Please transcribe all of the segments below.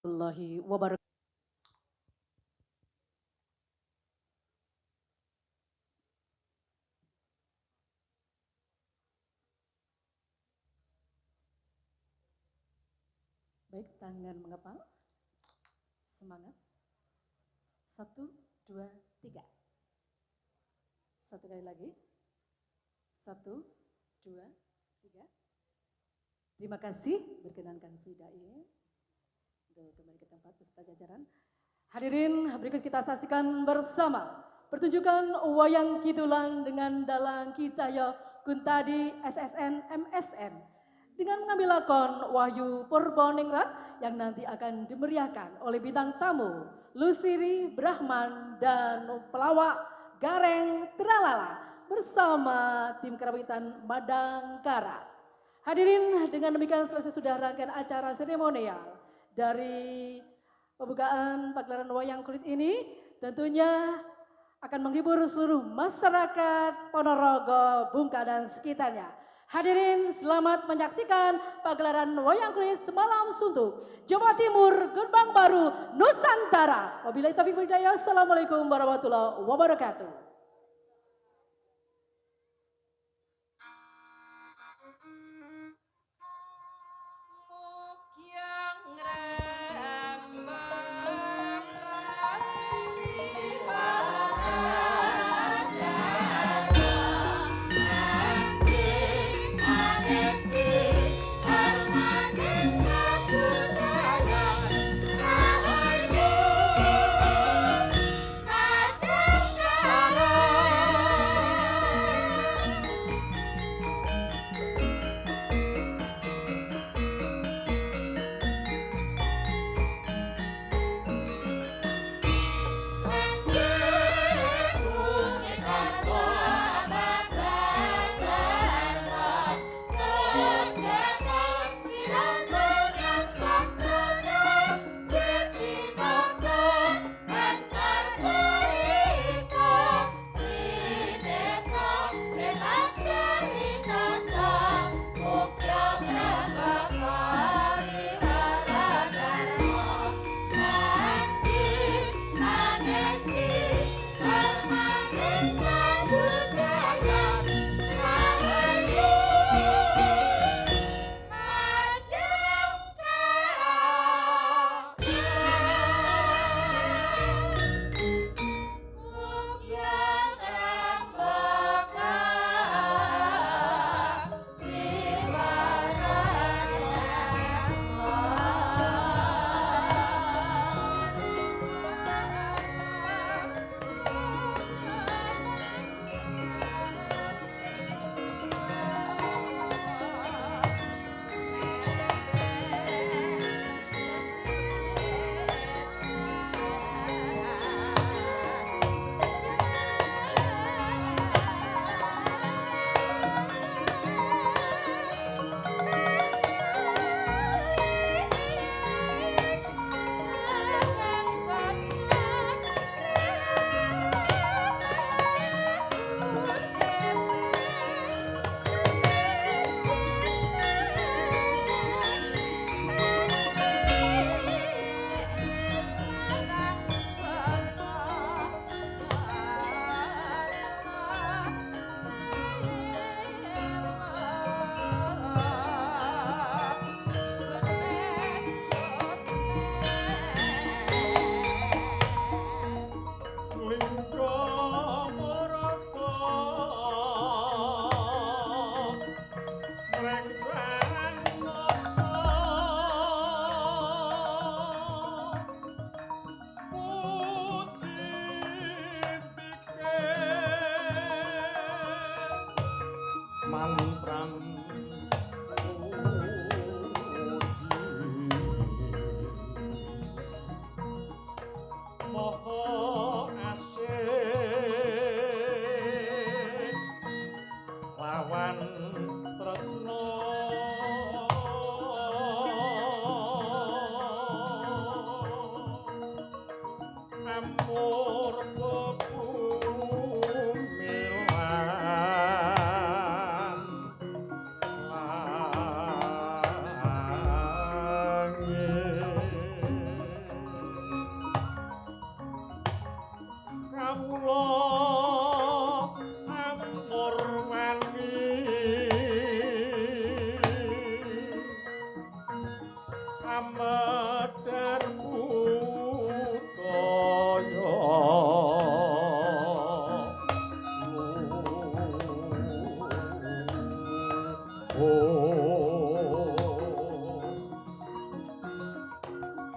Warahmatullahi wabarakatuh. Baik, tangan mengepal. Semangat. Satu, dua, tiga. Satu kali lagi. Satu, dua, tiga. Terima kasih, berkenankan Swidai untuk kembali ke tempat beserta jajaran. Hadirin, berikut kita saksikan bersama pertunjukan wayang kidulan dengan dalang Kicaya Kuntadi SSN MSN dengan mengambil lakon Wahyu Purbaningrat yang nanti akan dimeriahkan oleh bintang tamu Lusiri Brahman dan pelawak Gareng Tralala bersama tim kerawitan Madangkara. Hadirin, dengan demikian selesai sudah rangkaian acara seremonial dari pembukaan pagelaran wayang kulit ini. Tentunya akan menghibur seluruh masyarakat Ponorogo, Bungka dan sekitarnya. Hadirin, selamat menyaksikan pagelaran wayang kulit semalam suntuk Jawa Timur, Gerbang Baru, Nusantara. Wabillahi taufiq wal hidayah. Assalamualaikum warahmatullahi wabarakatuh.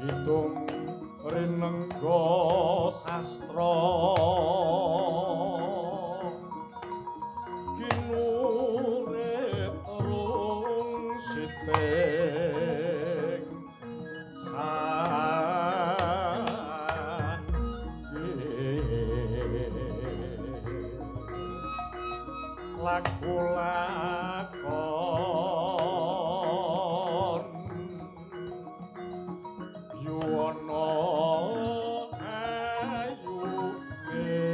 Hitung rinengga sastra kinurit rung siting laku-lakon yuwana ayu wis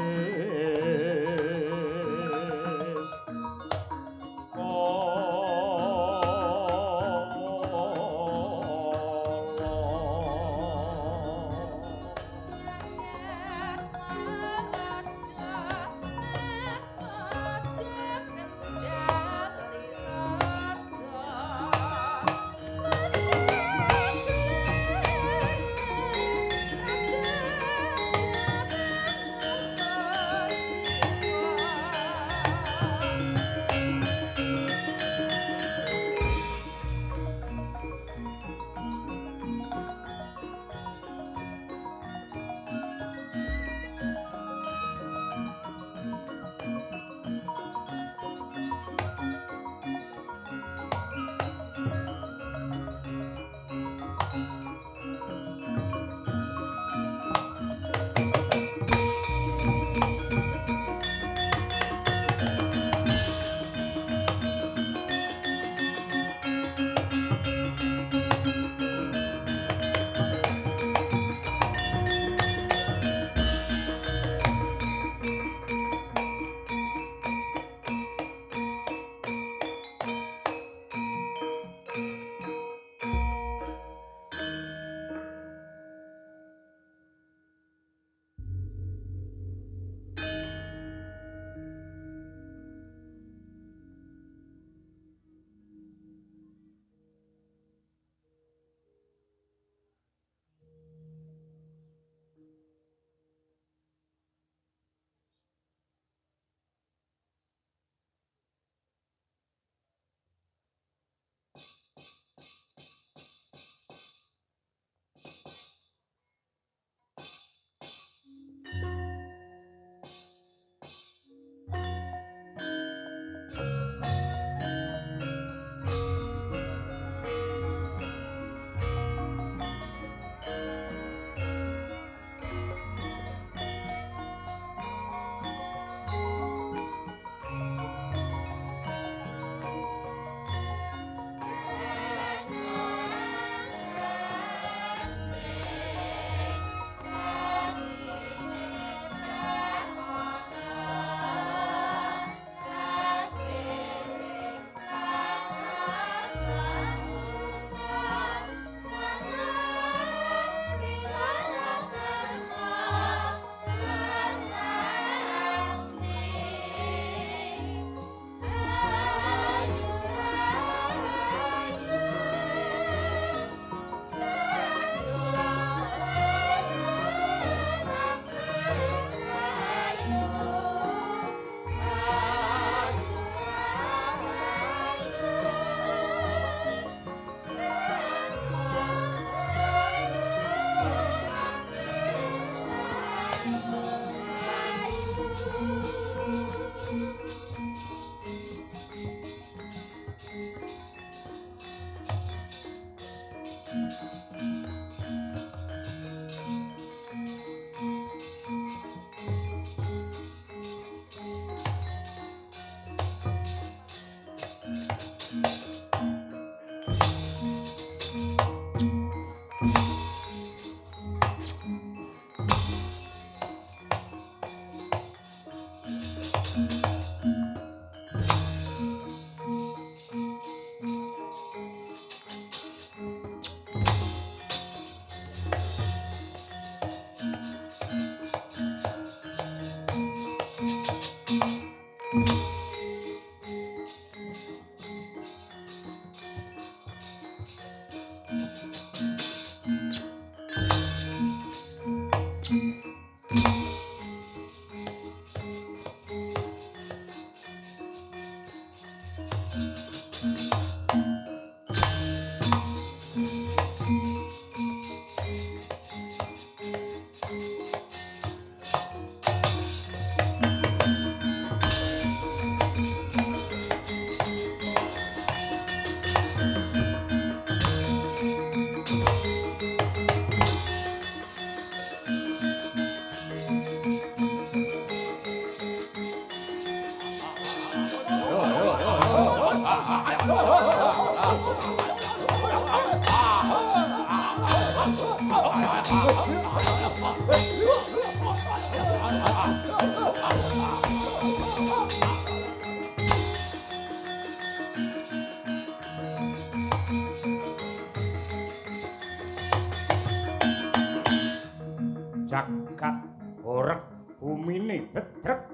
Jagat horeg bumine dedreg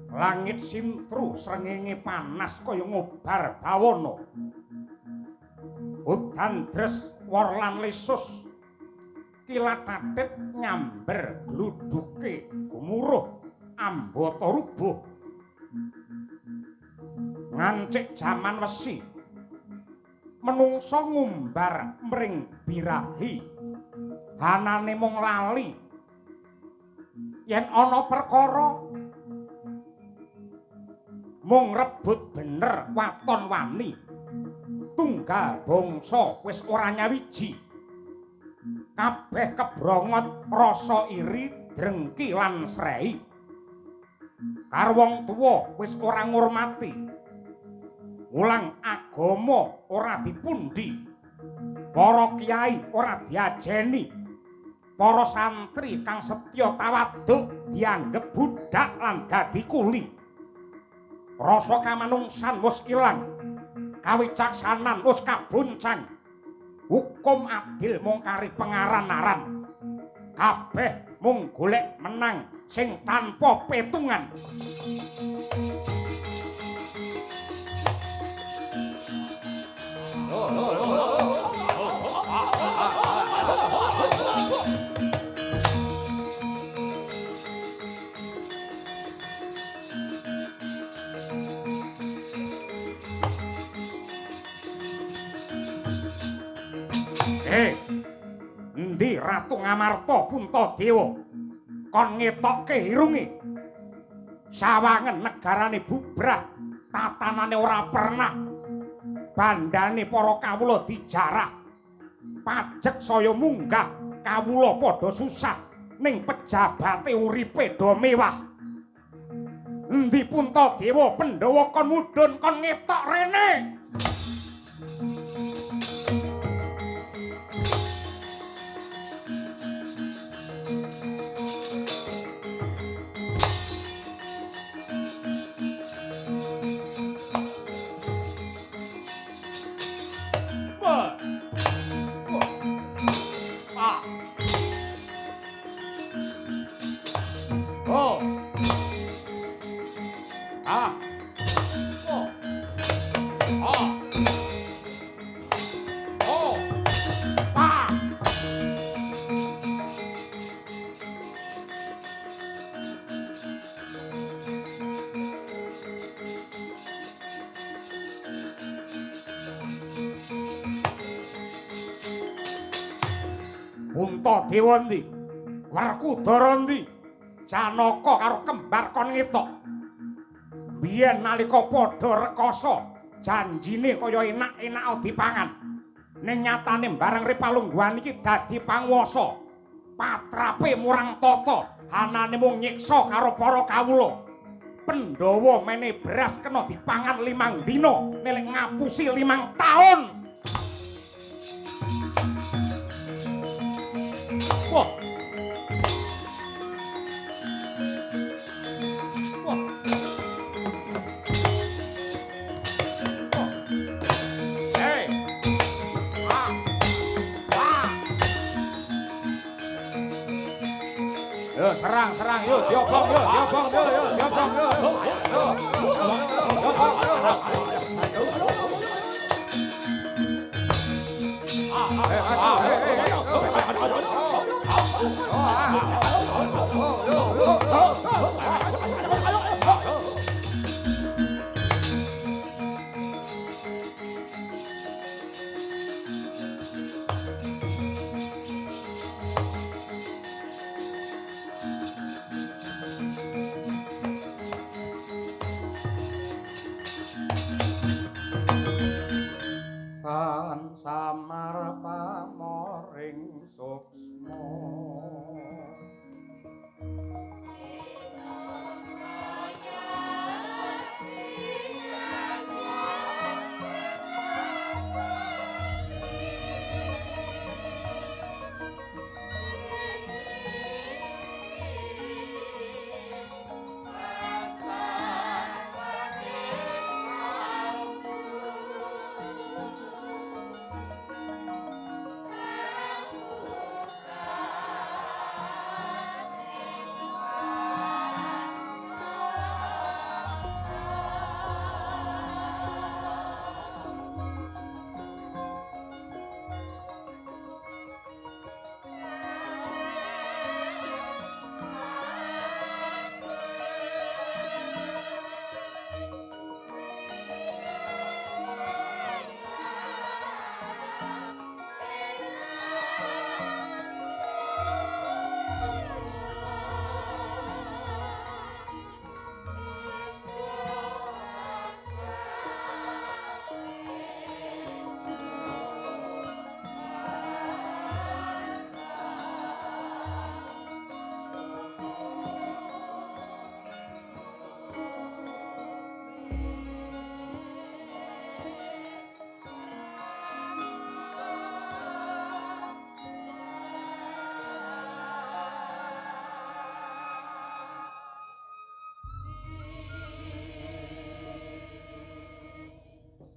langit sintru srengenge panas kaya ngobar bawana udan dres wor lan lesus kilat atit nyamber gluduke gumuruh ambata rubuh ngancik jaman wesi menungso ngumbar mring birahi hanane mung lali yen ana perkara mung rebut bener waton wani tunggal bangsa wis ora nyawiji kabeh kebrongot rasa iri drengki lan srei karo wong tuwa wis ora ngurmati mulang agama ora dipundi para kiai ora diajeni para santri kang setya tawaduk dianggep budak lan dadi kuli. Rasa kamanungsan wis ilang, kawicaksanan wis kabuncang. Hukum adil mung kari pengaran-aran. Kabeh mung golek menang sing tanpa petungan. Endi Ratu Ngamarta Puntadewa kon ngetokke irunge sawangen negarane bubrah tatanane ora pernah bandane para kawula dijarah pajek saya munggah kawula padha susah ning pejabate uripe do mewah endi Puntadewa Pandhawa kon mudhun kon ngetok rene. Puntadewa ndi? Werkudara ndi? Janaka karo kembar kon ngetok. Biyen nalika padha rekoso, janjine kaya enak-enak dipangan. Ning nyatane bareng Ripalungguhan iki dadi panguwasa. Patrape murang tata, hanane mung nyiksa karo para kawula. Pandhawa mene beras kena dipangan 5 dina, nek ngapusi 5 taun. Wah. Wah. Wah. Hey. Ah. Ah. Yo serang yo diobong yo diobong yo diobong yo. Tan samar pamoring suksma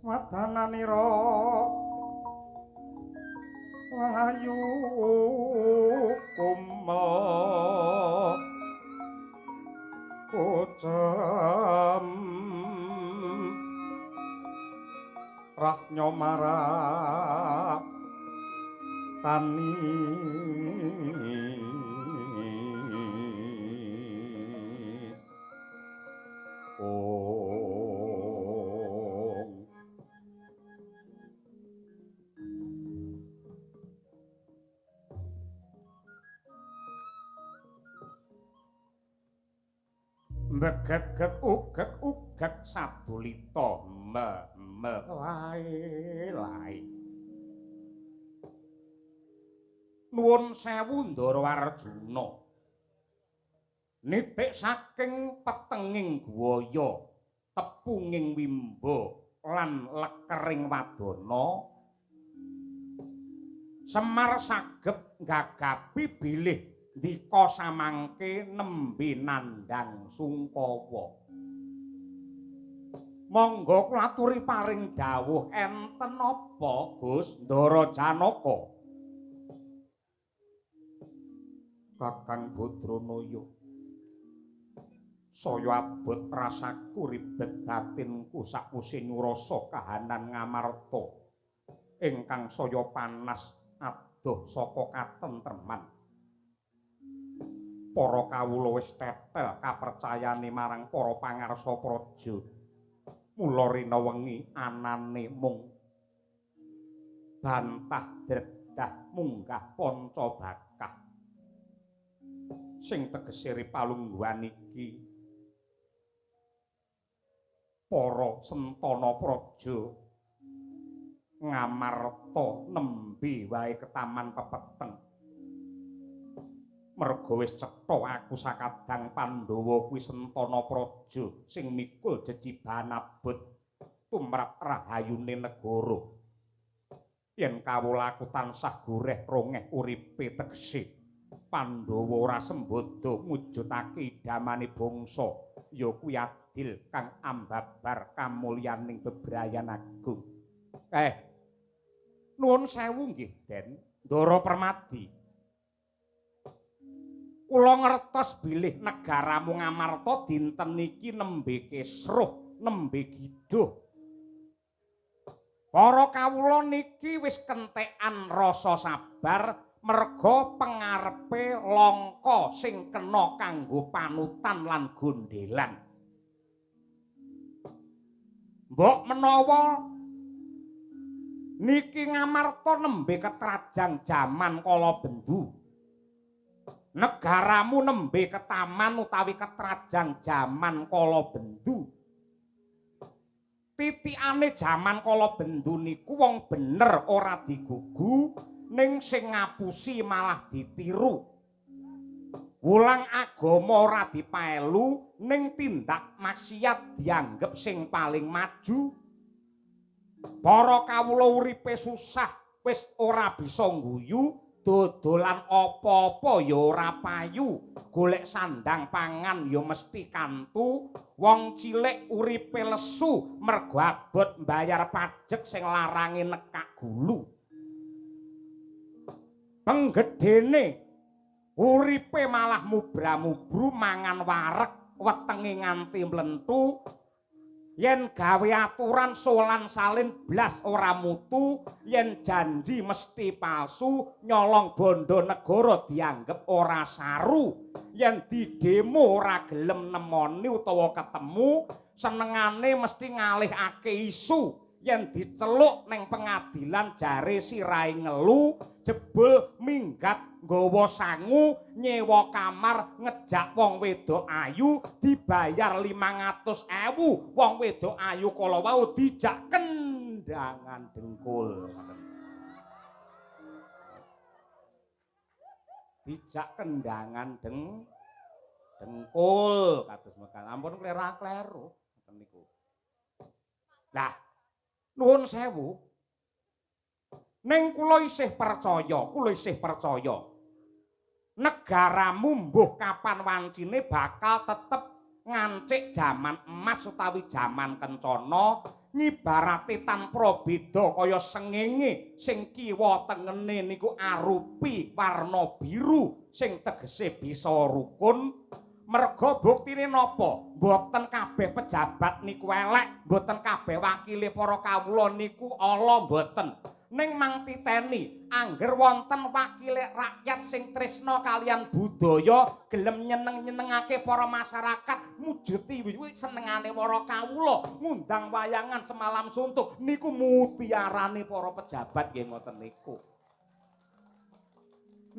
wadananira ayu kumel kocam rahnya marang tani Begek-ugek sadulita lae. Nuwun sewu Ndara Arjuna. Nitik saking petenging guwaya, tepunging wimba lan lekering wadana Semar saged nggagapi bilih ndika samangke nembe nandhang Sungkawa. Monggo kula aturi paring dawuh enten apa Gus Ndara Janaka? Kakang Badranaya. Saya abot rasaku ribet batinku sakwise nyurasa kahanan Ngamarta ingkang saya panas adoh saka katentreman. Para kawula wis tetel kapercayane marang para pangarsa praja. Mula rina wengi anane mung bantah dredah munggah Pancabakah. Sing tegese ripalungguhan iki para sentana praja Ngamarta nembe wae ke taman pepeteng. Merga wis cetha aku sakadang Pandhawa kuwi sentana praja sing mikul jejibahan abot tumrap rahayune negara. Yen kawula aku tansah goreh rongeh uripe tegese Pandhawa ora sembada mujudake idamane bangsa ya kuwi adil kang ambabar kamulyaning bebrayan agung. Nuwun sewu nggih, Den. Ndara Permadi. Kula ngertos bilih negaramu Ngamarta dinten niki nembe kesruh, nembe giduh. Para kawula niki wis kentekan rasa sabar merga pengarepe langka sing kena kanggo panutan lan gondhelan. Mbok menawa niki Ngamarta nembe ketrajang jaman kala bendu. Negaramu nembe ketaman utawi ketrajang jaman kala bendu. Titikane jaman kala bendu niku wong bener ora digugu, ning sing ngapusi malah ditiru. Wulang agama ora dipaelu, ning tindak maksiat dianggep sing paling maju. Para kawula uripe susah wis ora bisa ngguyu, dodolan apa-apa ya ora payu, golek sandang pangan ya mesti kantu, wong cilik uripe lesu mergo abot mbayar pajek sing larange nekak gulu. Penggedene uripe malah mubra-mubru mangan wareg wetenge nganti mlentu. Yen gawe aturan solan salin blas ora mutu, yen janji mesti palsu, nyolong bondo negara dianggep ora saru. Yen didemo ora gelem nemoni utawa ketemu, senengane mesti ngalihake isu. Yen diceluk ning pengadilan jare sirahe ngelu, jebul minggat nggawa sangu, nyewa kamar ngejak wong wedok ayu dibayar 500.000. Wong wedok ayu kala wau dijak kendangan dengkul. Dijak kendangan dengkul kados mekan. Ampun kleru-kleru ngoten niku. Lah nuwun sewu. Ning kula isih percaya. Negaramu mbuh kapan wancine bakal tetep ngancik jaman emas utawi jaman kencana nyibarate tanpa beda kaya sengenge sing kiwa tengene niku arupi warna biru sing tegese bisa rukun. Merga buktine napa? Mboten kabeh pejabat niku elek, mboten kabeh wakile para kawula niku ala mboten. Ning mang titeni angger wonten wakile rakyat sing tresna kalian budaya, gelem nyeneng-nyenengake para masyarakat, mujuti senengane para kawula, ngundang wayangan semalam suntuk niku mutiarane para pejabat nggih ngoten niku.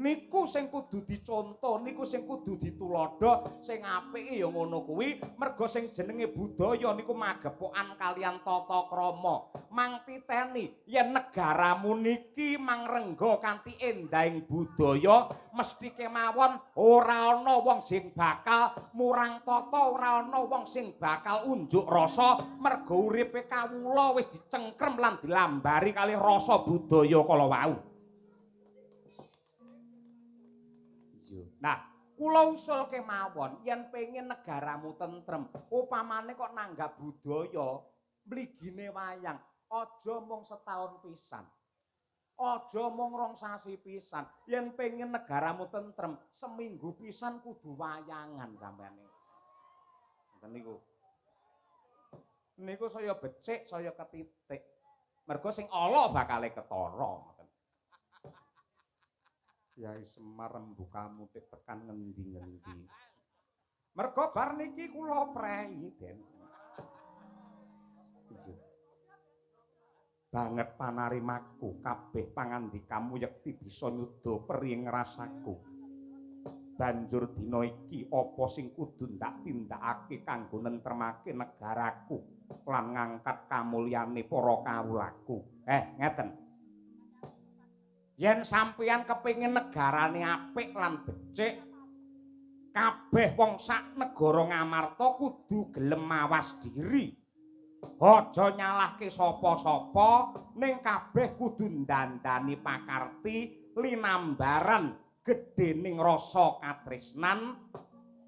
Niku sing kudu dicontoh, niku sing kudu ditulada, sing apike ya ngono kuwi, merga sing jenenge budaya niku magepokan kalian tata krama. Mang titeni yen negaramu niki mangrengga kanthi endahing budaya, mesti kemawon ora ana wong sing bakal murang tata, ora ana wong sing bakal unjuk rasa, merga uripe kawula wis dicengkrem lan dilambari kalih rasa budaya kala wau. Nah, kula usul kemawon yen pengen negaramu tentrem, upamane kok nanggap budaya, mligine wayang, aja mung setahun pisan. Aja mung rong sasi pisan. Yen pengen negaramu tentrem, seminggu pisan kudu wayangan sampeyan. Ngoten niku. Niku saya becik, saya ketitik. Mergo sing ala bakale ketara. Yai Semar rembuh kamu tekan ngendi-ngendi. Mergo bar niki kula prei, Den. Banget panarimaku kabeh pangandikamu yekti bisa nyuda pering rasaku. Banjur dina iki apa sing kudu ndak tindakake kanggo nentremake negaraku lan ngangkat kamulyane para kawulaku. Ngeten. Yen sampeyan kepingin negarane apik lan becik, kabeh wong sak negara Ngamarta kudu gelem mawas diri. Aja nyalahke sapa-sapa, ning kabeh kudu ndandani pakarti linambaran gedhening rasa katresnan.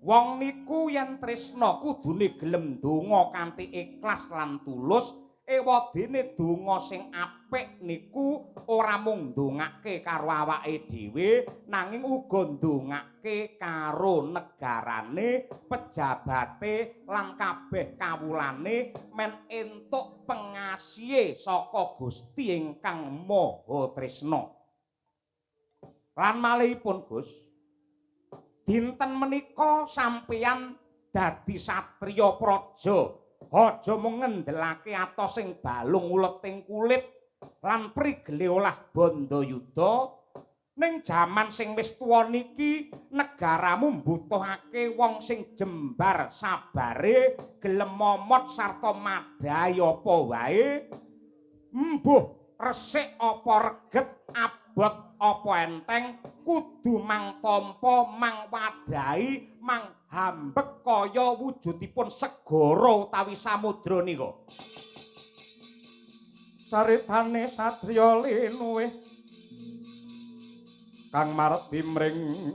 Wong niku yen tresna kudune gelem ndonga kanthi ikhlas lan tulus. Ewadene donga sing apik niku ora mung ndongake karo awake dhewe nanging uga ndongake karo negarane, pejabate lan kabeh kawulane men entuk pengasihe saka Gusti ingkang Maha Tresna. Lan malihipun Gus, dinten menika sampeyan dadi satriya praja. Aja mung ngendelake atos sing balung uleting kulit lan prigele olah bandayuda. Ning jaman sing wis tuwa niki negaramu mbutuhake wong sing jembar sabare, gelem momot sarta madhahi apa wae. Mbuh resik apa reget, abot apa enteng, kudu mang tampa, mang wadhahi, mang hambek kaya wujudipun segara utawi samudra nika. Caritane satriya linuwih kang marti mring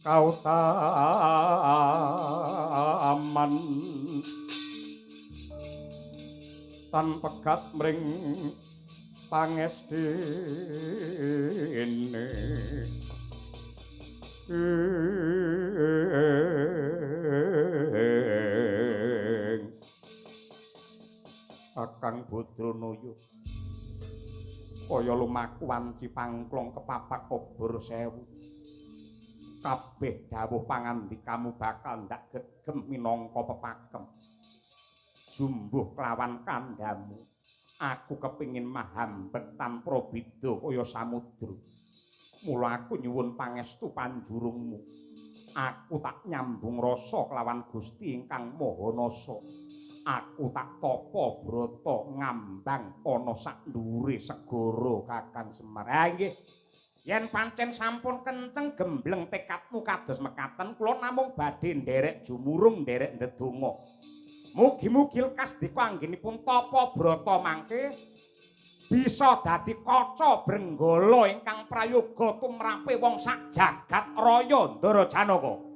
kautaman tan pegat mring pangestine Kakang Badranaya kaya lumaku wanci pangklong kepapak obor sewu. Kabeh dawuh pangandikamu bakal ndak gegem minangka pepakem. Jumbuh kelawan kandhamu, aku kepingin mahambet tanpa beda kaya samudra. Mula aku nyuwun pangestu panjurungmu. Aku tak nyambung rasa kelawan Gusti ingkang Maha Nasa. Aku tak tapa brata ngambang ana sak ndhuwure segara Kakang Semar. Nggih. Yen pancen sampun kenceng gembleng tekadmu kados mekaten, kula namung badhe nderek jumurung nderek ndedonga. Mugi-mugi lekas dikanggenipun tapa brata mangke bisa dadi kaca brenggala ingkang prayoga tumrape wong sak jagat raya Ndarajanaka.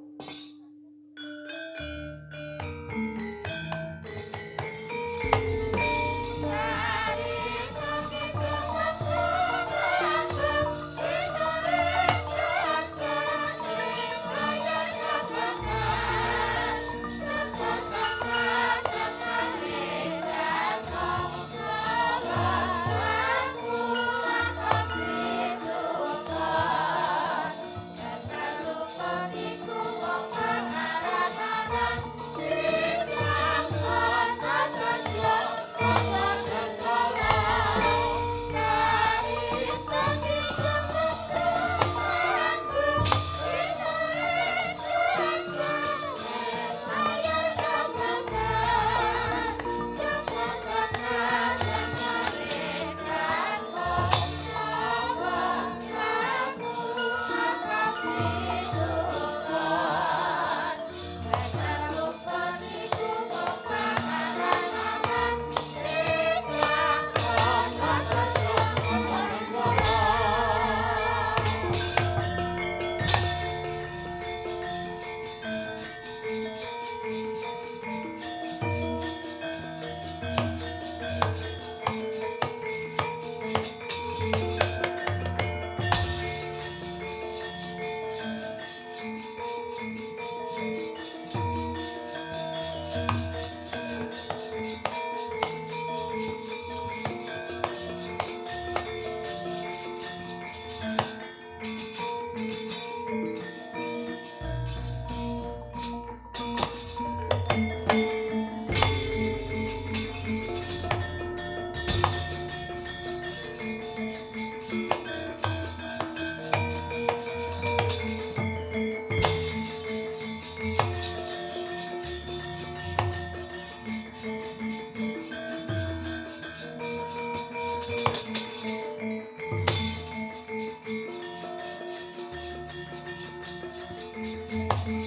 Kunjing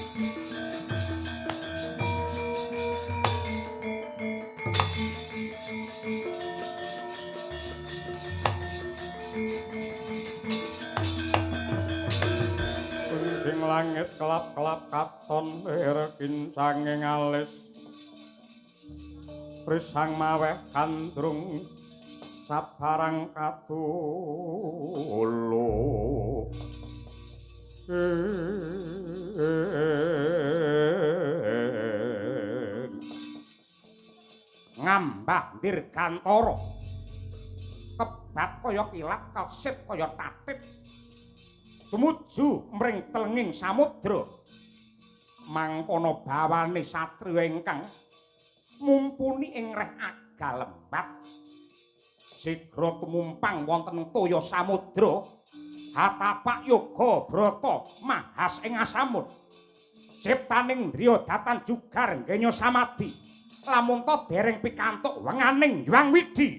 langit kelap-kelap katon kincanging alis prisang maweh kandrung sabarang katulu ngambah dirgantara kebat kaya kilat kesit kaya tatit tumuju mring telenging samudra mangkono bawane satriya ingkang mumpuni ing reh agalembat sigra tumumpang wonten toya samudra hatapak yoga brata mahas ing asamun ciptaning driya datan jugar ngenya samadhi lamun ta dereng pikantuk wenganing Hyang Widi.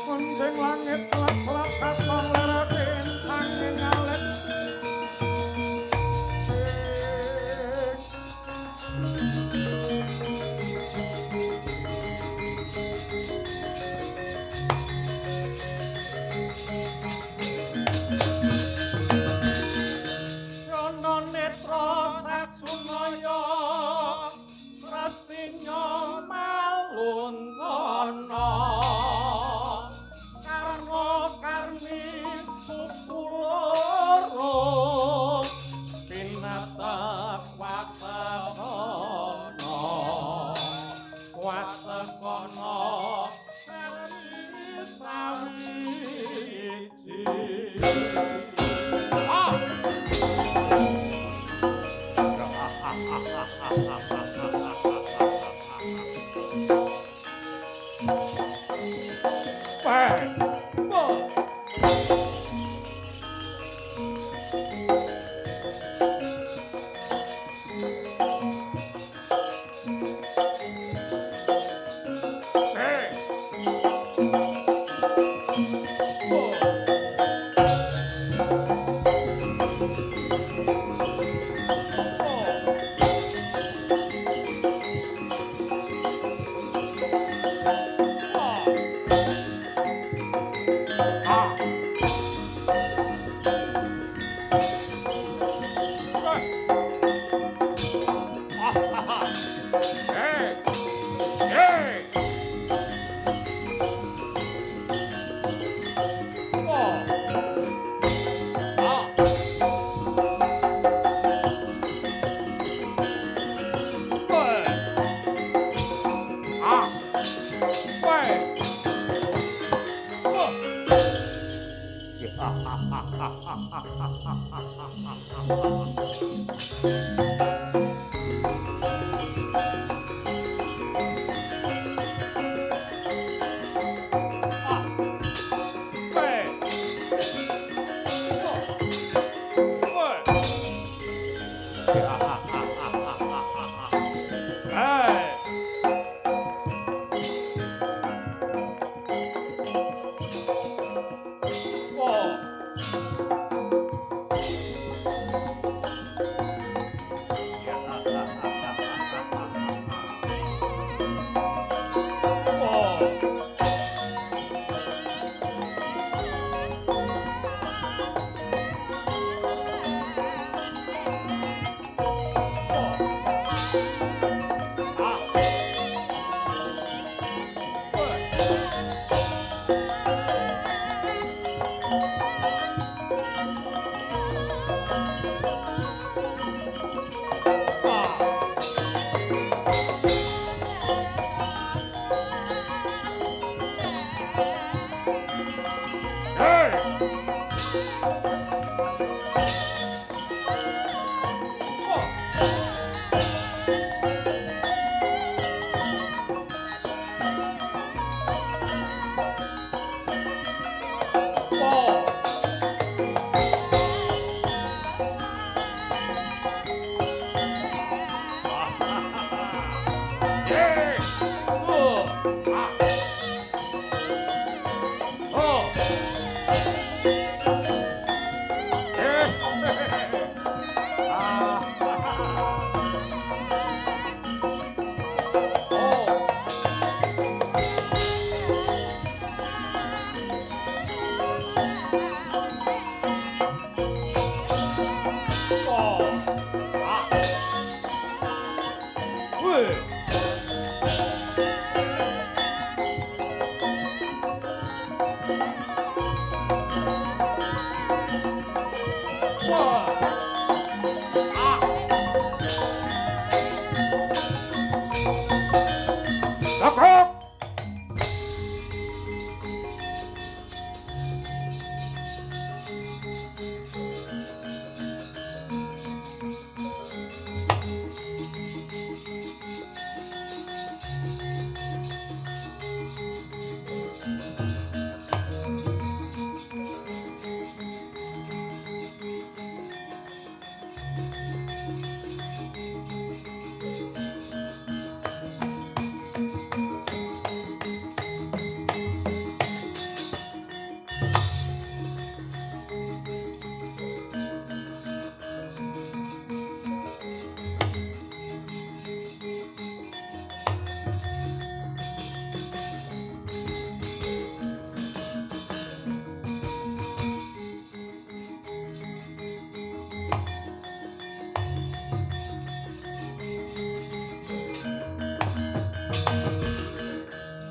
Kunjing langit kelap-kelap katon lerakin angin alit Yono netra sajunaya Rastinya maluncana karni sukuloro pinata watakono karni sawiji Cukup.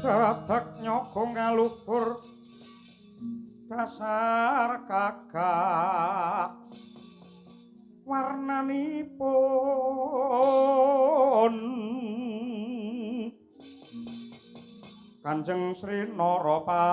Dadak nyokong ngaluhur dasar kakak warnanipun Kanjeng Sri Narapati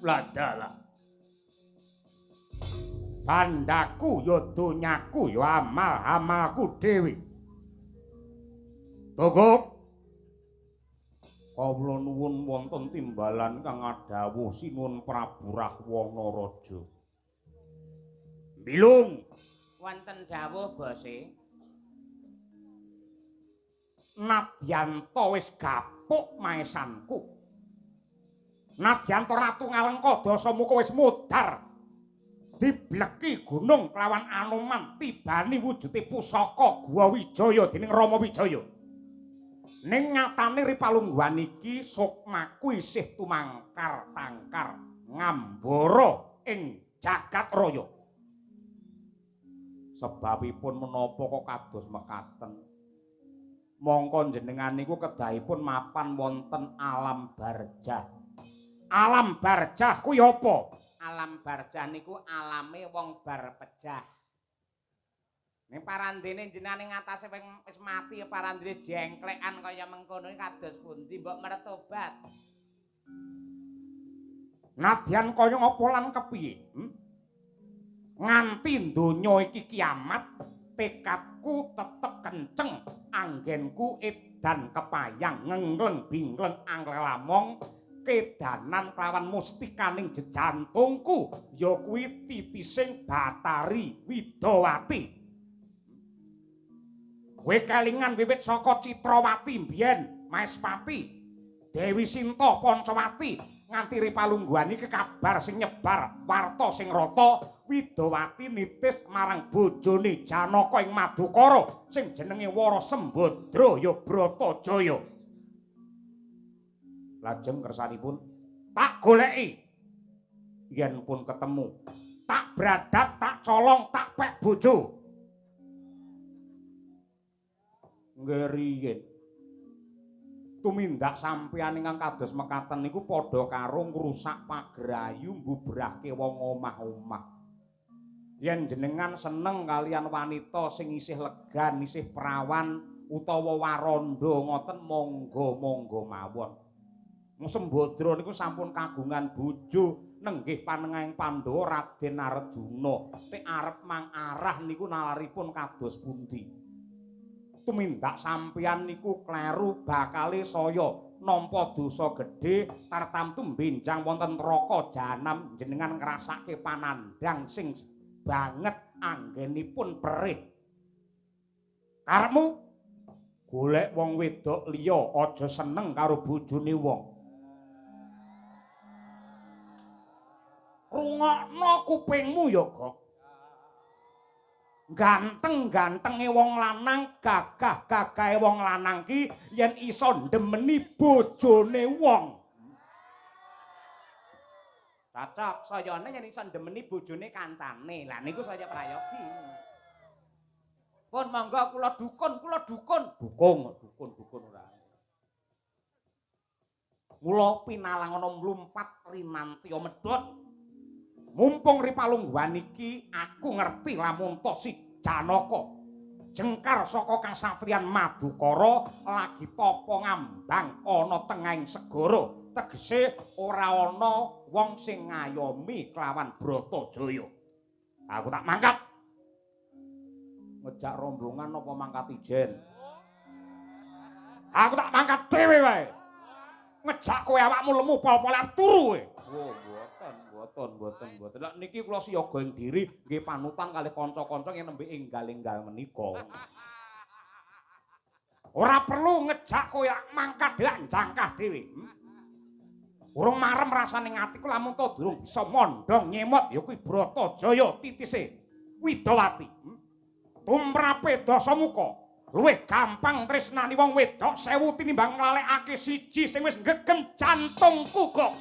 Ladalah bandaku ya donyaku ya amal-amalku dhewe. Togok kawula nuwun wonten timbalan kang adhawuh sinuwun Prabu Rahwana Raja. Bilung wonten dawuh bose. Nadyanto wis gapuk maesanku. Nadyanto Ratu Ngalengka Dasamuka wis mudhar dibleki gunung kelawan Anoman tibani wujude pusaka Guwa Wijaya dening Rama Wijaya. Ning nyatane Ripalungguhan iki sukmaku isih tumangkar tangkar ngambara ing jagat raya. Sebabipun menapa kok kados mekaten? Mongko jenengan niku kedahipun mapan wonten alam barjah. Alam barjah kuwi apa? Alam barjah niku alame wong bar pejah. Ning parandene jenengan ing ngatasé wis mati parandene jengklekan kaya mengkono kados pundi mbok mertobat. Nadyan kaya ngapa lan kepiye? Nganti donya iki kiamat, tekadku tetep kenceng, anggenku edan kepayang, ngengleng bingleng anglelamong, kedanan kelawan mustikaning jejantungku, ya kuwi titising Batari Widawati. Kowe kelingan wiwit saka Citrawati mbiyen, Maespati, Dewi Sinta Pancawati, nganti Ripalungguhan iki kabar sing nyebar warta sing rata Widawati nitis marang bojone Janaka ing Madukara sing jenenge Wara Sembadra ya Bratajaya. Lajeng kersanipun tak goleki. Yen pun ketemu, tak bradat, tak colong, tak pek bojo. Ngeriyen tumindak sampeyan ingkang kados mekaten niku padha karo ngrusak pagrayu mbubrahke wong omah-omah. Yen jenengan seneng kalian wanita sing isih legan, isih prawan utawa waranda ngoten monggo-monggo mawon. Sembadra niku sampun kagungan bojo nenggih panengahing Pandhawa Raden Arjuna. Tek arep mangarah niku nalaripun kados pundi? Tumindak sampeyan niku kleru bakale saya nampa dosa gedhe tartamtu benjang wonten neraka jahanam jenengan ngrasake panandang sing banget anggenipun perih. Karepmu golek wong wedok liya aja seneng karo bojone wong. Rungokno kupingmu ya, Gok. Ganteng-gantenge wong lanang, gagah-gagahe wong lanang ki yen iso ndemeni bojone wong. Cocok, sayane yen iso ndemeni bojone kancane. Lah niku saya prayogi. Pun monggo kula dukun. Dukun ora. Kula pinalangana mlumpat rinantiya medhot. Mumpung ripalungguhan iki aku ngerti lamun to si Janaka jengkar saka kasatriyan Madukara lagi tapa ngambang ana tengahing segara. Tegese ora ana wong sing ngayomi kelawan Bratajaya. Aku tak mangkat. Ngejak rombongan apa mangkat ijen? Aku tak mangkat dhewe wae. Ngejak kowe awakmu lemu pol-pole turu kowe. Oh, mboten. Lah niki kula siyaga ing diri nggih panutan kalih kanca-kanca yen nembe enggal-enggal menika. Ora perlu ngejak kowe mangkat dhewe jangkah dhewe. Urung marem rasane atiku lamun to durung bisa mondhong nyemot ya kuwi Bratajaya titise Widawati. Tumrape Dasamuka luwih gampang tresnani wong wedok 1000 tinimbang nglalekake siji sing wis ngegen jantungku kok.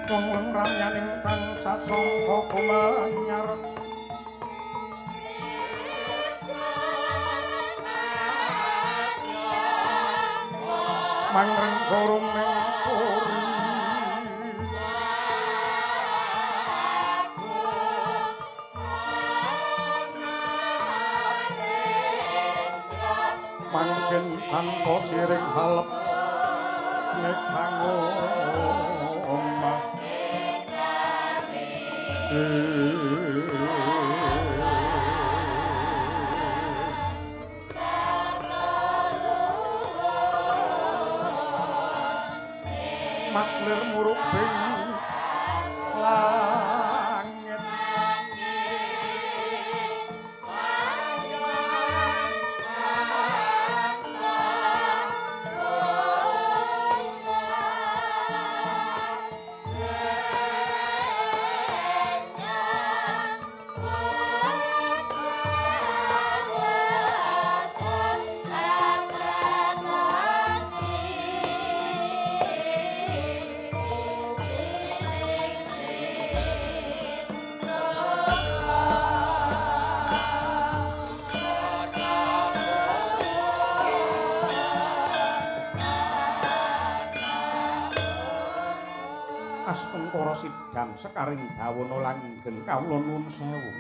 Wong ramyaning bangsa sangka kumanyar mangreng gorong ning puri mangken tanpa siring halep nek omah Mas lir murubing langit para sidang sekaring bawana langgeng kawula nuwun sewu.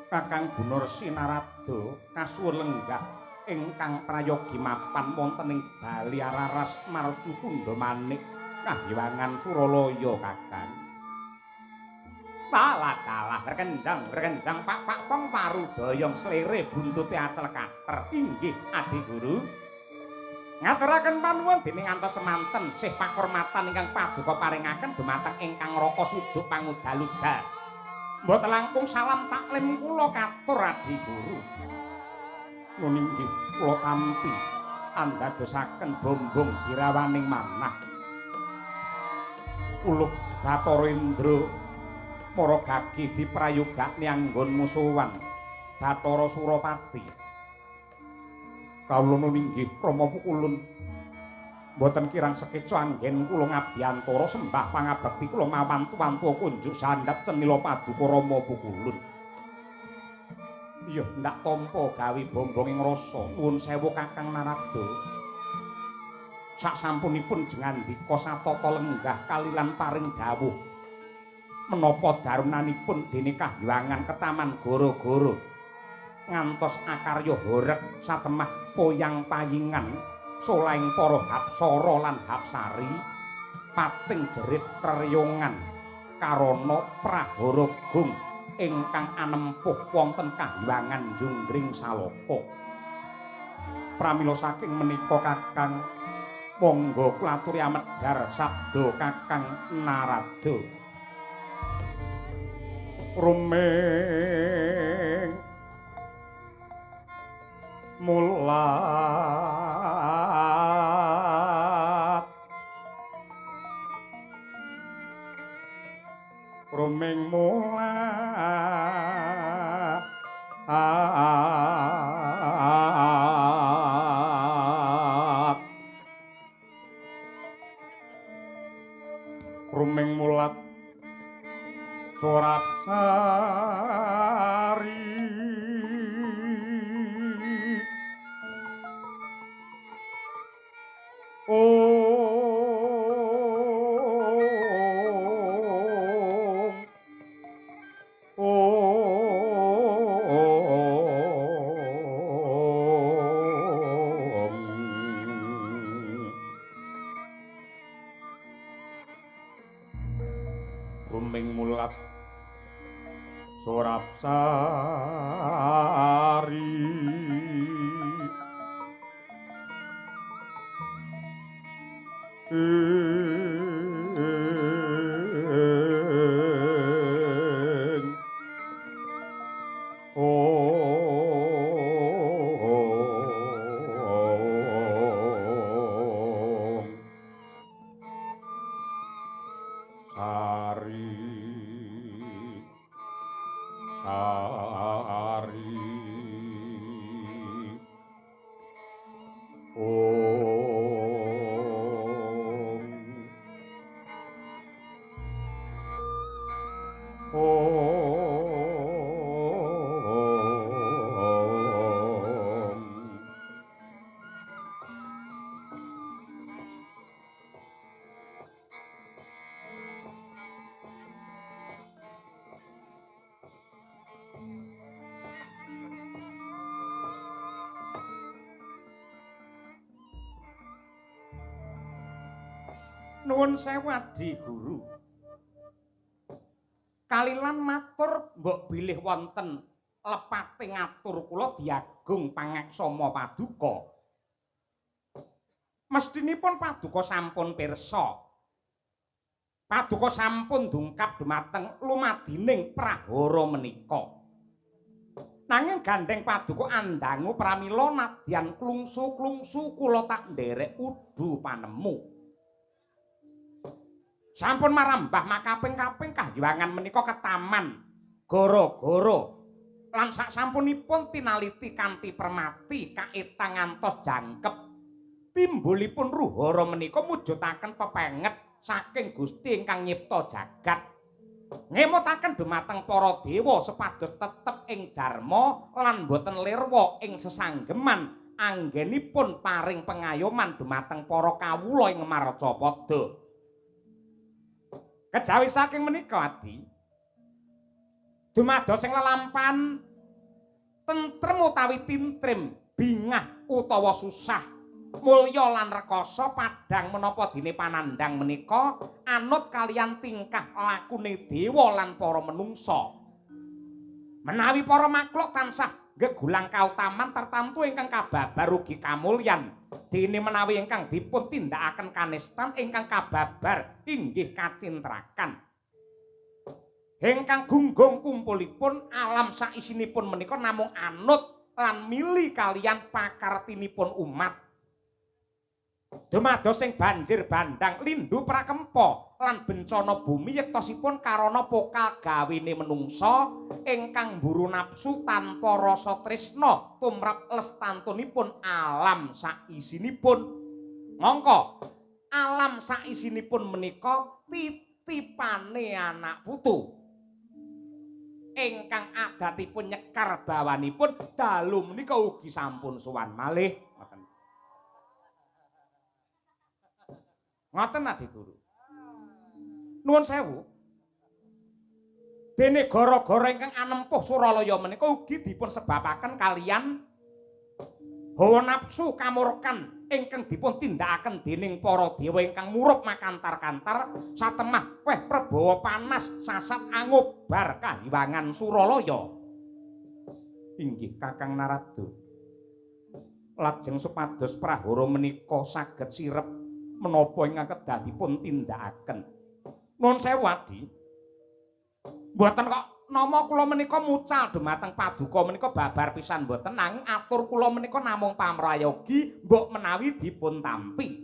Kakang Gunarsi Narada kasuwun lenggah ingkang prayogi mapan wonten ing Bali Araras Marcu Kundamanik Kahyangan Suralaya Kakang. Talah berkenjang pak tong parudoyong slere buntute acel kater. Inggih Adi Guru. Ngaturaken panuwun dening ngantos semanten sih pakurmatan ingkang paduka paringaken dumateng ingkang Raka Suduk Pangudaluda. Mboten langkung salam taklim kula katur Adi Guru. Nun inggih kula tampi andadosaken bombong birawaning manah. Uluh Bathara Indra mara gagi diprayogakne anggon musuhan Bathara Surapati. Kawula nun inggih Rama Pukulun mboten kirang sekeca anggen kula ngabiyantara sembah pangabekti kula mawantu-wantu kunjuk sandhap cenila paduka Rama Pukulun. Iya ndak tampa gawe bombonging rasa nuwun sewu Kakang Narada. Saksampunipun jengandika satata lenggah kalilan paring dawuh menapa darunanipun dene Kahyangan Ketaman Goro-goro ngantos akarya horeg satemah poyang payingan solaing para Hapsara lan Hapsari pating jerit rereyongan karana prahara gung ingkang anempuh wonten Kahyangan Junggring Saloka. Pramila saking menika Kakang monggo kula aturi amedhar sabda Kakang Narada. Rumeng mulat rumeng mulat rumeng mulat Surapsari rumeng mulat Surapsari Nuwun sewu Adi Guru. Kalilan matur mbok bilih wonten lepate ngatur kula diagung pangaksama paduka. Mestinipun paduka sampun pirsa. Paduka sampun dungkap dumateng lumadining prahara menika. Nanging gandeng paduka andangu pramila nadyan klungsu-klungsu kula tak nderek udu panemu. Sampun marambah makaping-kaping Kahyangan menika Ketaman Goro-goro lan sak sampunipun tinaliti kanthi permati kaetang ngantos jangkep timbulipun ruhara menika mujudaken pepenget saking Gusti ingkang nyipta jagat ngemutaken dumateng para dewa supados tetep ing dharma lan boten lirwa ing sesanggeman anggenipun paring pengayoman dumateng para kawula ing Marcapada. Kejawi saking menika Adi. Dumados sing lelampan tentrem utawi tintrim, bingah utawa susah, mulya lan rekoso padhang menapa dene panandhang menika anut kalian tingkah lakune dewa lan para menungsa. Menawi para makhluk tansah gegulang kautaman tartamtu ingkang kababar ugi kamulyan, dene menawi ingkang dipun tindakaken kanistan ingkang kababar inggih kacintrakan. Ingkang gunggung kumpulipun alam saisinipun menika namung anut lan mili kalian pakartinipun umat. Dumados sing banjir bandang lindu prakempa lan bencana bumi yektosipun karana pokal gawene menungsa ingkang mburu nafsu tanpa rasa tresna tumrap lestantunipun alam saisinipun. Mongko alam saisinipun menika titipane anak putu ingkang adatipun nyekar bawanipun dalu menika ugi sampun sowan malih. Ngoten Adi Guru. Nuwun sewu. Dene gara-gara ingkang anempuh Suralaya menika ugi dipun sebabaken kalian hawa nafsu kamurkan ingkang dipun tindakaken dening para dewa ingkang murup makantar-kantar satemah weh prabawa panas sasat angobar kahiwangan Suralaya. Inggih Kakang Narada. Lajeng supados prahara menika saged sirep menapa ingkang kedah dipun tindakaken. Nuwun sewu Adi. Mboten kok nama kula menika mucal dumateng paduka menika babar pisan mboten nanging atur kula menika namung pamrayogi mbok menawi dipun tampi.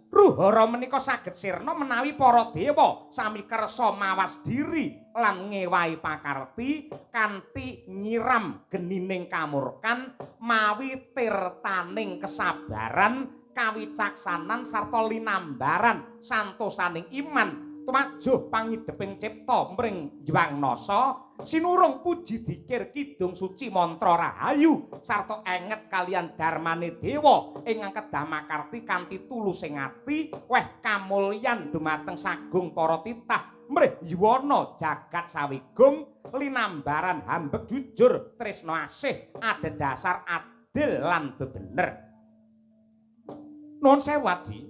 Ruhara menika saged sirna menawi para dewa sami kersa mawas diri lan ngewahi pakarti kanthi nyiram genining kamurkan mawi tirtaning kesabaran kawicaksanan sarta linambaran santosaning iman tumajuh pangideping cipta mring Jwangnasa sinurung puji dikir kidung suci mantra rahayu sarta enget kalian darmane dewa ingkang kedah makarti kanthi tulusing ati weh kamulyan dumateng sagung para titah mrih yuwana jagat sawigung linambaran hambeg jujur tresna asih adhedhasar adil lan bebener. Nuwun sewu Adi.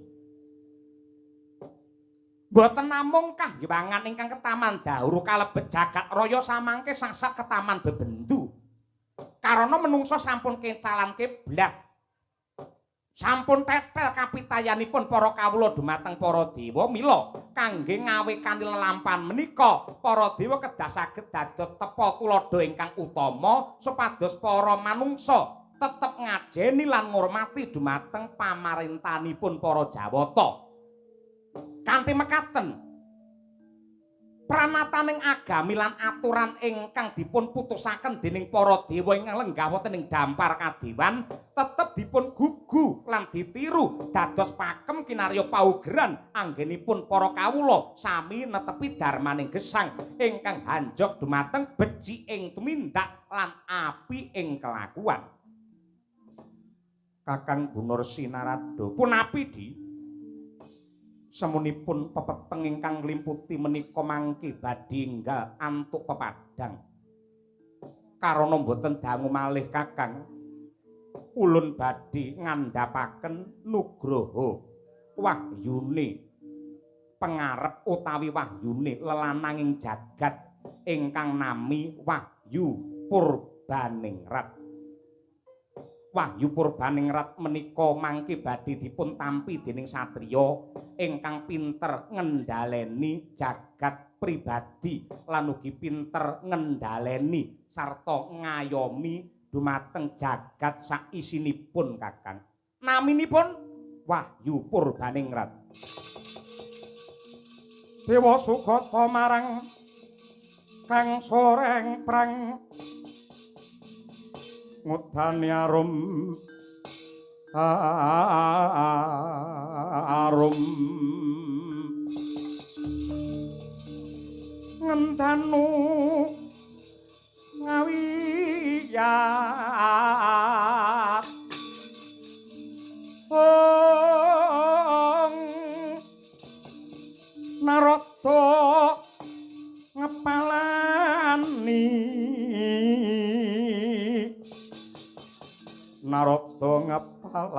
Mboten namung kahyangan ingkang ketaman dahuru kalebet jagat raya samangke sasat ketaman bebendu. Karana menungsa sampun kencalan kiblat. Sampun tetel kapitayanipun para kawula dumateng para dewa mila kangge ngawekani lelampan menika para dewa kedah saged dados tepa tuladha ingkang utama supados para manungsa tetep ngajeni lan ngurmati dumateng pamarintanipun para Jawata. Kanthi mekaten pranataning agami lan aturan ingkang dipun putusaken dening para dewa ingkang lenggah wonten ing dampar kadewan tetep dipun gugu lan ditiru dados pakem kinarya paugeran anggenipun para kawula sami netepi darmaning gesang ingkang hanjok dumateng beji ing tumindak lan api ing kelakuan. Kakang Gunarsi Narada punapi di semunipun pepeteng ingkang nglimputi menika mangke badhe enggal antuk pepadang. Karana mboten dangu malih Kakang, ulun badhe ngandhapaken nugraha wahyune pangarep utawi wahyune lelananging jagat ingkang nami Wahyu Purbaningrat. Wahyu Purbaningrat menika mangke badhe dipun tampi dening satriya ingkang pinter ngendhaleni jagat pribadi lan ugi pinter ngendhaleni sarta ngayomi dumateng jagat saisinipun Kakang. Naminipun Wahyu Purbaningrat. Dewa Sugata marang kang soreng prang ngudani arum ngentanu ngawiyat ong naro narada ngepalani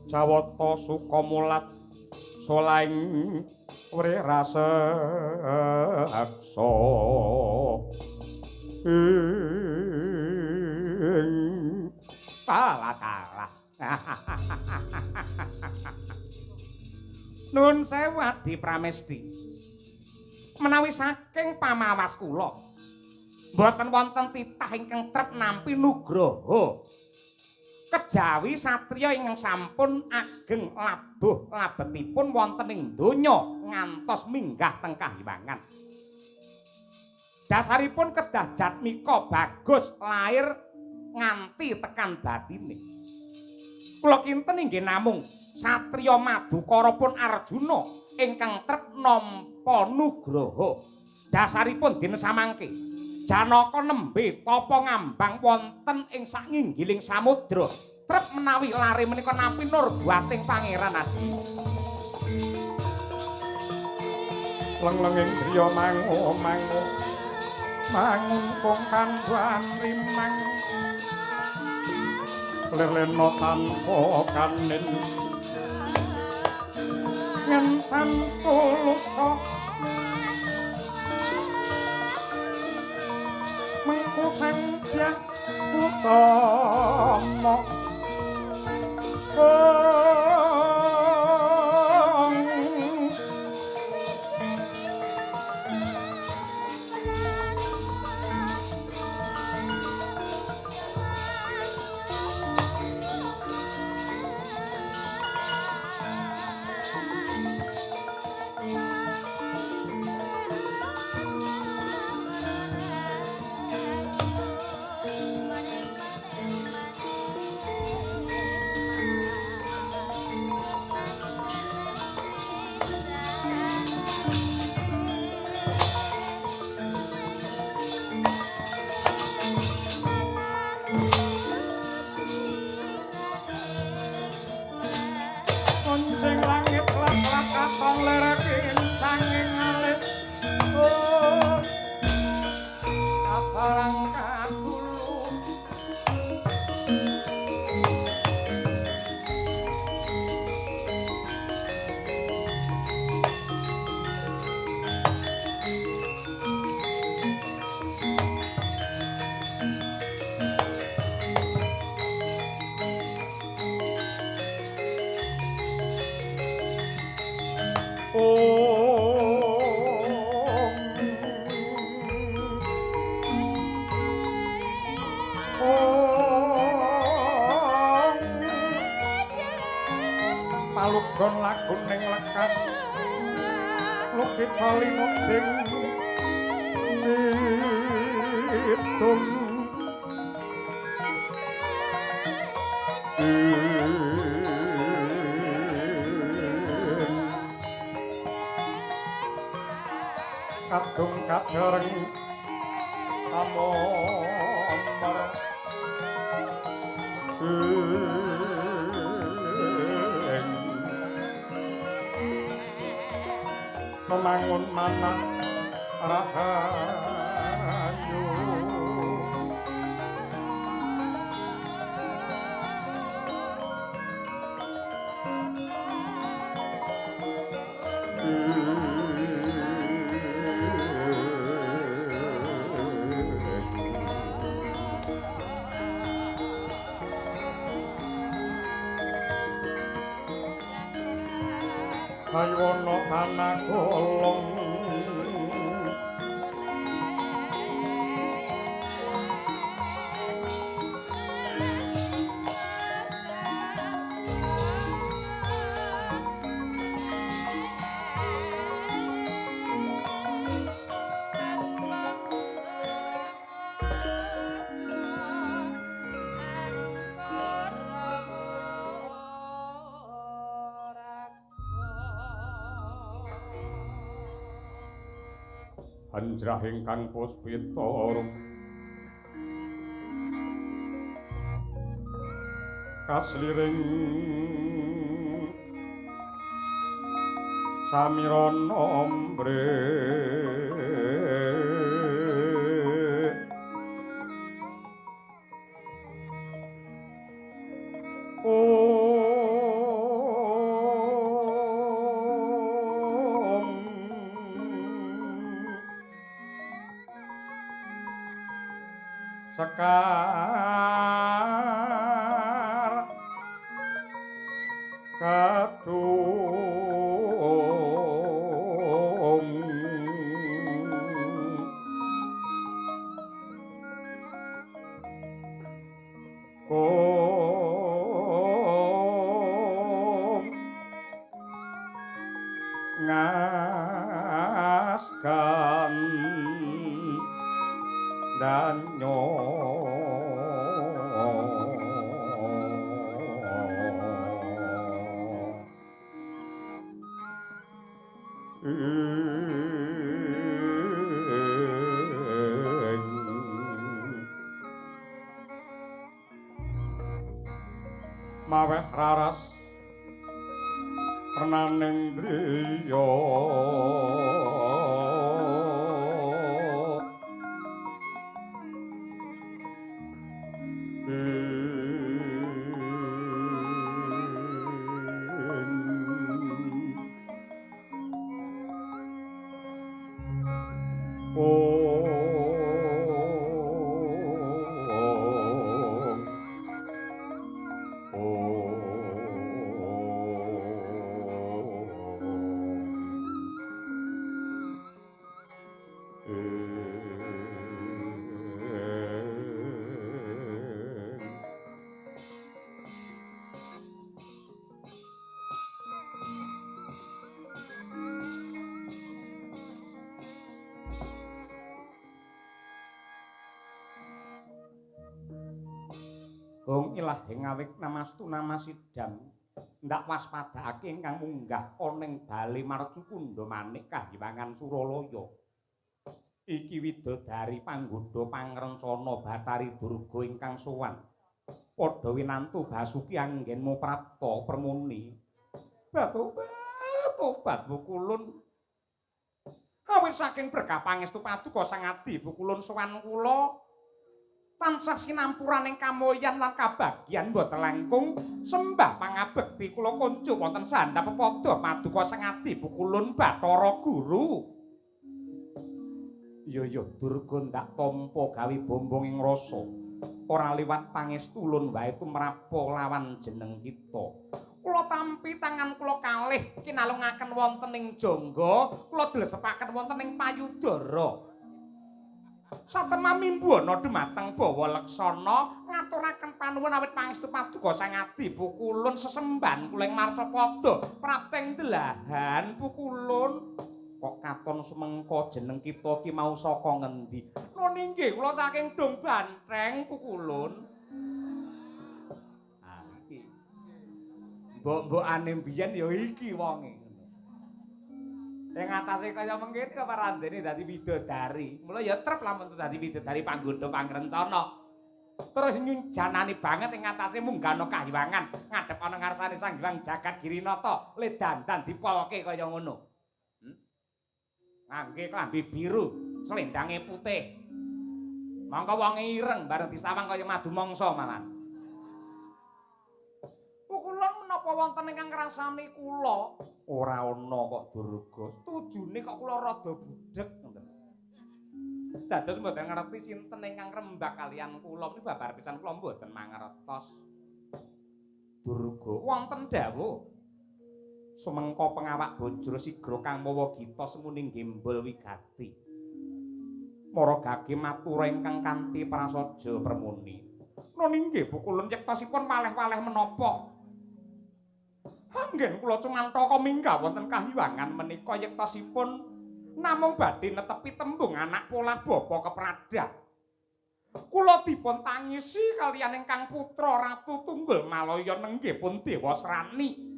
Jawata Sukamulat solaing wiraseksa palakala Nun sewu Adi Pramesti menawi saking pamawas kula mboten wonten titah ingkang trep nampi nugraha kejawi satriya ingkang sampun ageng labuh labetipun wonten ing donya ngantos minggah teng kahyangan dasaripun kedah Jatmika bagus lair nganti tekan batine kula kinten inggih namung satriya Madukara pun Arjuna ingkang trep nampa nugraha dasaripun dina samangke Janaka nembe tapa ngambang wonten ing sakinggiling samudra trep menawi lare menika nampi nurbating pangeran Adi lenglenging griya mangu mangun kong kanduan rimang lelena tanpa kanin ngentan kulusa mengkusang jas utama palugon laguning lekas lukit kalinuding ditung kadung kadereng amomor memangun manah rahayu Haywana tanah golong Anjrah ingkang puspita kasliring samirana mbrene sekar kadung ngaskan danyo maweh raras renaning driya Hong ilahe ngawik namastu namasidam ndak waspadake ingkang munggah oning bali marcu kundha manik Kahyangan Suralaya. Iki widodari panggoda pangrencana Bathari Durga ingkang sowan. Padha winantu Basuki anggenmu prapta permuni. Tobat Bukulun. Awit saking berkah pangestu paduka Sang Adi Bukulun sowan kula tansah sinampuraning kamoyan lan kabagyan boten langkung sembah pangabekti kula kunjuk wonten sandhap pepada paduka Sang Adi Bukulun Bathara Guru. Iya Durga ndak tampa gawe bombong ing rasa ora liwat pangestulun wae tumrapo lawan jeneng kita. Kula tampi tangan kula kalih kinalungaken wonten ing jangga kula dlesepaken wonten ing payudara. Satemami mbuana dumateng Bawa Leksana ngaturaken panuwun awit pangestu paduka Sang Adi Bukulun sesemban kula ing marcapada prapteng delahan Bukulun. Kok katon sumengko jeneng kita ki mau saka ngendi? Nun inggih kula saking Dong Bantreng Bukulun. Ah iki. Mbok-mbokane mbiyen ya iki wonge. Ing atase kaya mengkene parandene dadi widodari. Mula ya trep lamun dadi widodari panggoda pangrencana. Terus nyunjanani banget ing atase munggana Kahyangan, ngadhep ana ngarsane Sang Hyang Jagat Girinata, le dandan dipolke kaya ngono. Ngangge klambi biru, slendange putih. Mangka wonge ireng bareng disawang kaya madu mangsa malan. Kula menapa wonten ingkang ngrasani kula? Ora ana kok Durga. Setujune kok kula rada budheg ngoten. Dados mboten ngerti sinten ingkang rembak kaliyan kula menika babar pisan kula mboten mangertos. Durga wonten dawuh sumengko pengawak bajra sigra kang mawa gita semuning gembol wigati. Mara gage matura ingkang kanthi prasaja permuni. Nun inggih Bukulun yektosipun waleh-waleh menapa? Anggen kula cumantaka minggah wonten Kahyangan menika yektosipun namung badhe netepi tembung anak polah bapa kepradah. Kula dipun tangisi kaliyan ingkang putra Ratu Tunggul Malaya nenggih pun Dewasrani.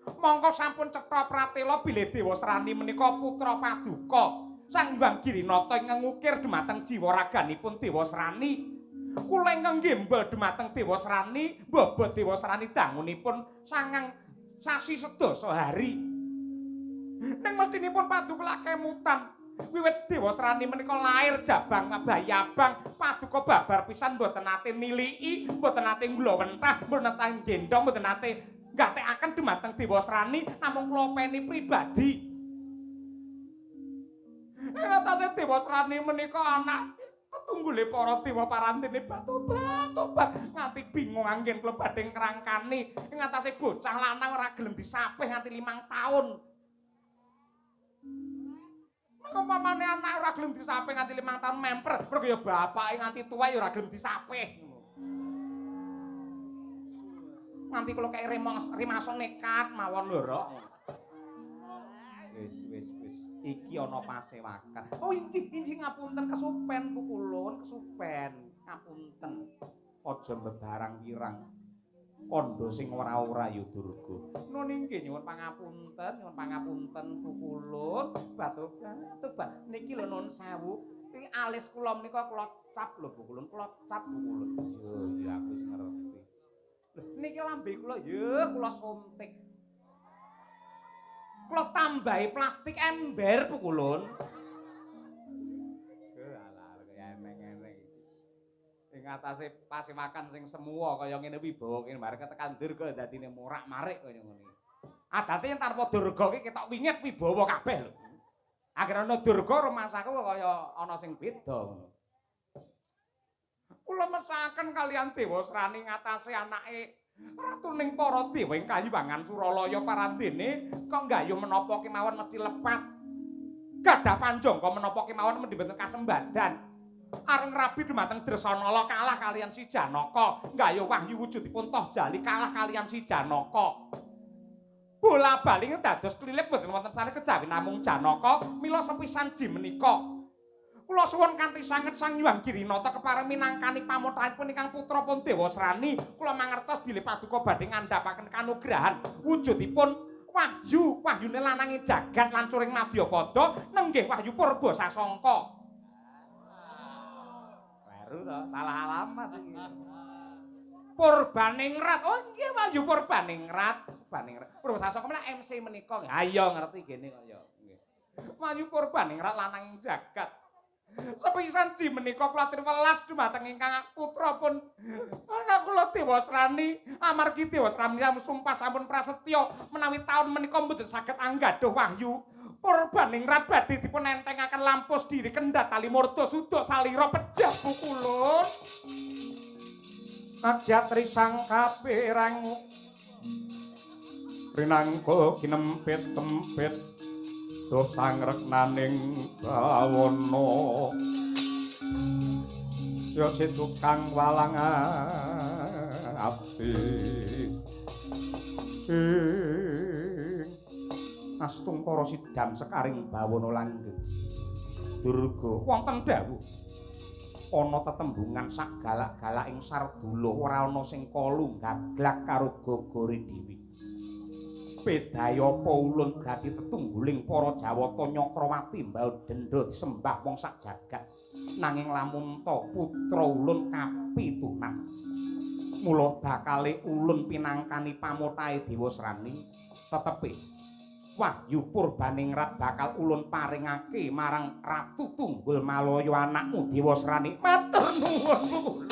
Mongko sampun cetha pratela bilih Dewasrani menika putra paduka Sang Hyang Girinata ingkang ngukir dhumateng jiwa raganipun Dewasrani. Kula ingkang nggembel dhumateng Dewasrani, bobot Dewasrani dangunipun 9 sasi sedasa hari. Ning mestinipun paduka kemutan. Wiwit Dewasrani menika lair jabang bayi abang, paduka babar pisan mboten nate niliki, mboten nate nglowentah, mboten nate gendong, mboten nate ngatekaken dhumateng Dewasrani namung kula peni pribadi. Ing atase Dewasrani menika anak tunggule para dewa parantene batobat nganti bingung anggen kula badhe ngrangkani ing atase bocah lanang ora gelem disapih nganti 5 taun. Umpamane anak ora gelem disapih nganti 5 taun memper, mergo ya bapake nganti tuwa ya ora gelem disapih. Nganti kula kaya rimaso nekat mawon lho, Rok. Wis. Iki ana pasewakan. Oh, inci ngapunten kesupen pukulun, kesupen. Ngapunten. Aja mbebarang wirang. Kandha sing ora-ora ya Durga. Nun inggih nyuwun pangapunten pukulun. Batobat. Niki lho nun sewu. Iki alis kula menika kula cap lho pukulun, kula cap pukulun. Yo aku wis ngerti. Lho niki lambe kula ya kula suntik. Kula tambahi plastik ember pukulun. Alah kaya eneng-eneng. Ing atase pasewakan sing semua kaya ngene wibawa kene bareng tekan Durga dadine morak-marik kaya ngene. Adate yen tanpa Durga iki ketok wingit wibawa kabeh lho. Akhire ana Durga rumasaku kaya ana sing beda ngono. Kula mesaken kaliyan Dewa Srani ngatasi anake ratuning para dewa ing Kayiwangan Suralaya parandene kok nggayuh menapa kemawon mesti lepat. Gadah panjangka menapa kemawon mendhi mboten kasembadan. Areng rabi dumateng Dresanala kalah kaliyan si Janaka. Nggayuh wahyu wujudipun toh jali kalah kaliyan si Janaka. Bola-bali dados klilip mboten wonten sane kejawi namung Janaka mila sepisan ji menika. Kula suwun kanthi sanget Sang Hyang Girinata kepareng minangkani pamothanipun ingkang putrapun Dewa Srani, kula mangertos bilih paduka badhe ngandhapaken kanugrahan wujudipun wahyune lanange jagat lan curing Madyapada nenggih wahyu purba sasangka. Baru to, salah alamat iki. Purbaningrat. Oh nggih wahyu Purbaningrat. Purba sasangka menika MC menika. Ha iya ngerti gene kaya nggih. Wahyu Purbaningrat lananging jagat. Sepisan ji menika kula aturi welas dumateng ingkang putra pun anak kula Dewa Srani amargi Dewa Srani sumpah sampun prasetya menawi taun menika mboten saged anggadhuh wahyu Purbaningrat badhe dipun entengaken lampus diri kendhat tali murda suduk salira pejah pukulun agyatri sang kapirang rinangka kinempit-tempit doh sangreknaning bawana ya situkang walang abdi astung para sidam sekaring bawana langgeng Durga wonten dawuh ana tetembungan sak galak-galak ing Sardula ora ana sing kalu gaglak karo gogore dhewe Bedaya Paulun dadi tetungguling para Jawata Nyakrawati mbau dendha disembah wong sak jagat nanging lamun ta putra ulun kapitunan mula bakale ulun pinangkani pamothahe Dewa Srani tetepi wahyu Purbaningrat bakal ulun paringake marang Ratu Tunggul Malaya anakmu Dewa Srani matur nuwun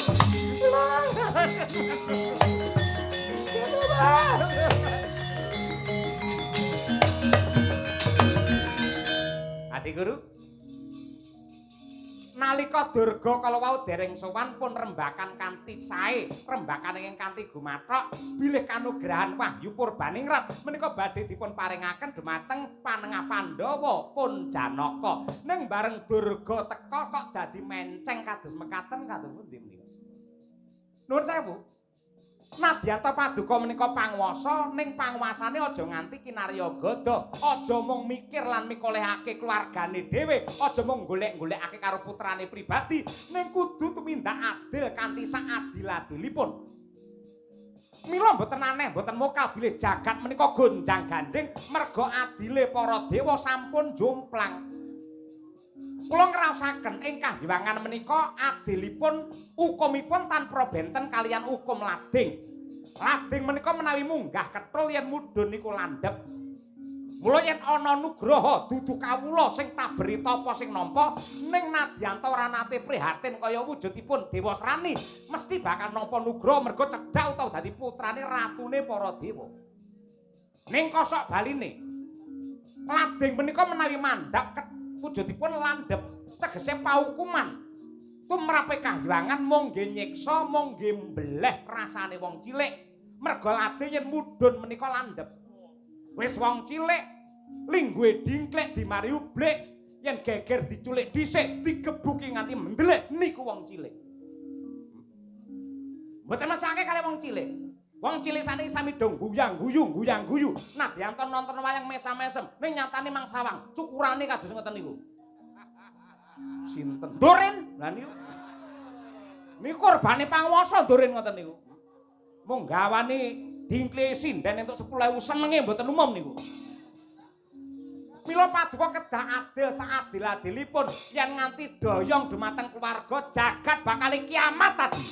Adi Guru nalika Durga kala wau dereng sowan pun rembakan kanthi sae rembakan ingkang kanthi gumathok bilih kanugrahan wahyu Purbaningrat menika badhe dipun paringaken dumateng panengah Pandhawa pun Janaka ning bareng Durga teka kok dadi menceng kados mekaten kados pundi menika Nuwun sewu Nadyan ta paduka menika panguwasa ning panguwasane aja nganti kinarya gada, aja mung mikir lan mikolehake keluargane dhewe, aja mung golek-golekake karo putrane pribadi, ning kudu tumindak adil kanthi saadil-adilipun. Mila mboten aneh, mboten mokal bilih jagat menika gonjang-ganjing merga adile para dewa sampun jomplang. Kula ngraosaken ing Kahywangan menika adilipun hukumipun tanpa benten kalian hukum lading. Lading menika menawi munggah kethul yen mudhun niku landhep. Mula yen ana nugraha dudu kawula sing taberi tapa sing nampa ning Nadyanta ora nate prihatin kaya wujudipun Dewa Srani, mesti bakal nampa nugraha merga cedhak utawa dadi putrane ratune para dewa. Ning kosok baline lading menika menawi mandhap wujudipun landhep tegese paukuman tumrape kahyangan mung nggih nyiksa mung nggih mbleh rasane wong cilik merga lade yen mudhun menika landhep wis wong cilik lingguhe dingklek dimari ublek yen geger diculik dhisik digebuki nganti mendelek niku wong cilik mboten mesake kali wong cilik wong cilik saniki sami dong guyang-guyu nadyanto nonton wayang mesam-mesem ning nyatane mang sawang cukurane kados ngoten niku sinten Doren lha niku korbane panguwasa Doren ngoten niku mung gawani dingkle sinden entuk 10.000 senenge mboten umum niku mila paduka kedah adil saadil-adilipun yen nganti doyong dumateng keluarga jagat bakal kiamat tadi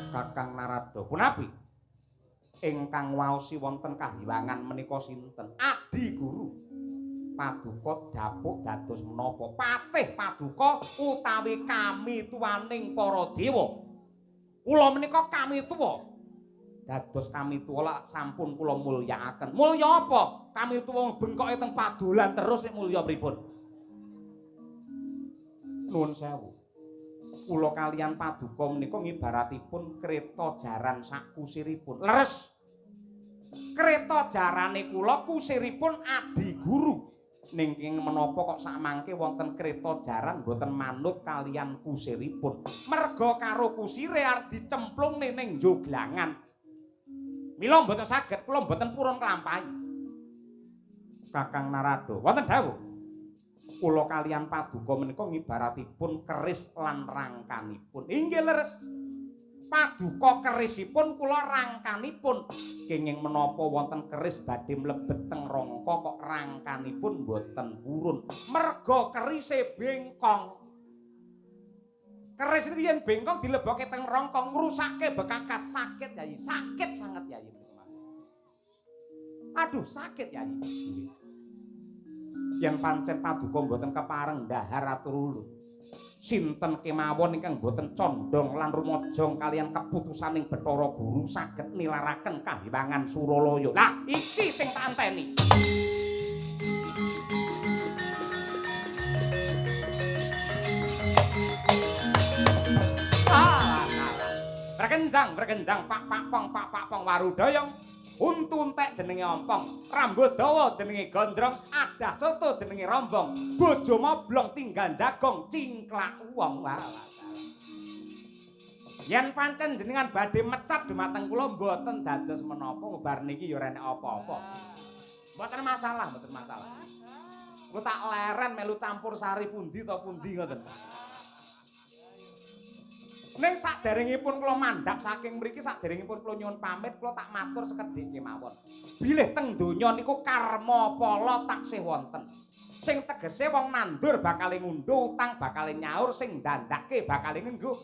Kakang Narada punapi ingkang waosi wonten kahiwangan menika sinten Adi Guru Paduka dapuk dados menapa patih Paduka utawi kami tuwaning para dewa kula menika kami tuwa dados kami tuwa sampun kula mulyakaken mulya apa kami tuwa bengkoke teng padolan terus nek mulya pripun nuwun sewu kula kalian Paduka menika ngibaratipun kreta jaran sak kusiripun leres kreta jarane kula kusiripun Adi Guru ning menapa kok sakmangke wonten kreta jaran boten manut kalian kusiripun merga karo kusire arep dicemplung ning joglangan mila mboten saged kula mboten purun kelampahi Kakang Narada wonten dawuh kula kalian Paduka menika ngibaratipun keris lan rangkanipun inggih leres Paduka kerisipun kula rangkanipun kenging menapa wonten keris badhe mlebet teng rangka kok rangkanipun boten purun merga kerise bengkong keris iki yen bengkong dilebokke teng rangka ngrusakke bekakas sakit Yayi sakit sanget Yayi aduh sakit Yayi yen pancen Paduka mboten kepareng ndahar atur ulun sinten kemawon ingkang boten condong lan rumajang kalian keputusaning Bathara Guru saged nilaraken kahiwangan Suralaya. Lah iki sing tak anteni. Berkenjang pak pong warudayang untu entek jenenge ompong, rambut dawa jenenge gondrong, adah soto jenenge rombong, bojo moblong tinggal jagong, cingklak wong walah. Yen pancen jenengan badhe mecat dumateng kula mboten dados menapa bar niki ya ora enek apa-apa. Mboten masalah, mboten masalah. Ku tak leren melu campur sari pundi to pundi ngoten. Ning saderengipun kula mandhap saking mriki saderengipun kula nyuwun pamit kula tak matur sekedhik kemawon. Bilih teng donya niku karma pala taksih wonten. Sing tegese wong nandur bakal ngunduh utang bakal nyaur sing ndandake bakal ngenggo.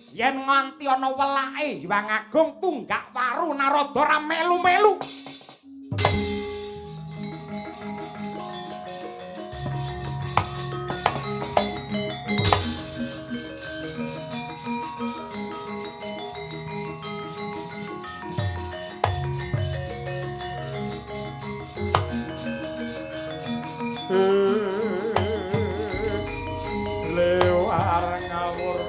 Yen nganti ana welake Hyang Agung tunggak waru Narada ra melu-melu. Lewar ngawur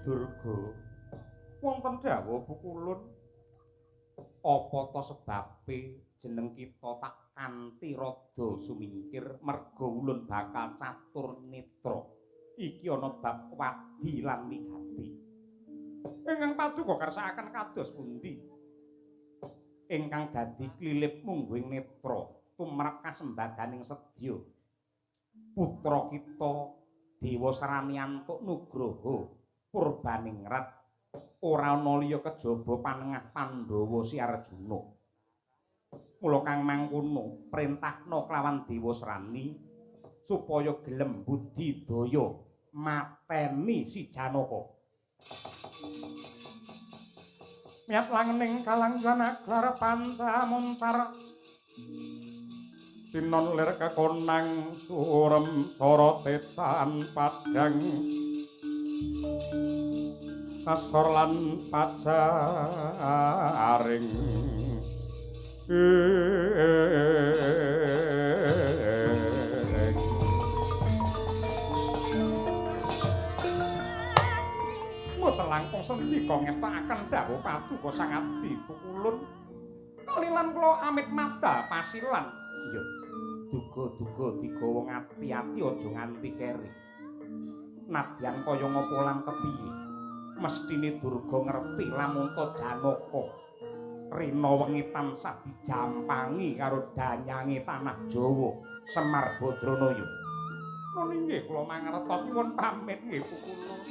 Durga wonten dawuh pukulun apa ta sebabe jeneng kita tak kanthi rada sumingkir merga ulun bakal catur netra iki ana bab wadi lan wigati ingkang paduka kersakaken kados pundi ingkang dadi klilip mungguing netra tumrap kasembadaning sedya putra kita Dewa Sraniantuk Nugroho Purbaningrat ora ana liya kejaba panengah Pandhawa Si Arjuna. Mula kang mangkono printahna kelawan Dewa Srani supaya gelem budidaya mateni si Janaka. Miat langening kalanggan aglar pantamuncar Sinon lir kekonang surem sorotetan padang kasor lan pajaring mboten langkung sendika ngestakaken dawuh paduka Sang Adi Pukulun kalilan kula amit mata pasilan iya duga-duga digawa ngati-ati aja nganti keri nadyan kaya ngapa lan kepiye mestine Durga ngerti lamun ta Janaka rina wengi tansah dijampangi karo danyange tanah Jawa Semar Badranaya. Nun inggih kula mangertos nyuwun pamit nggih Pukulun.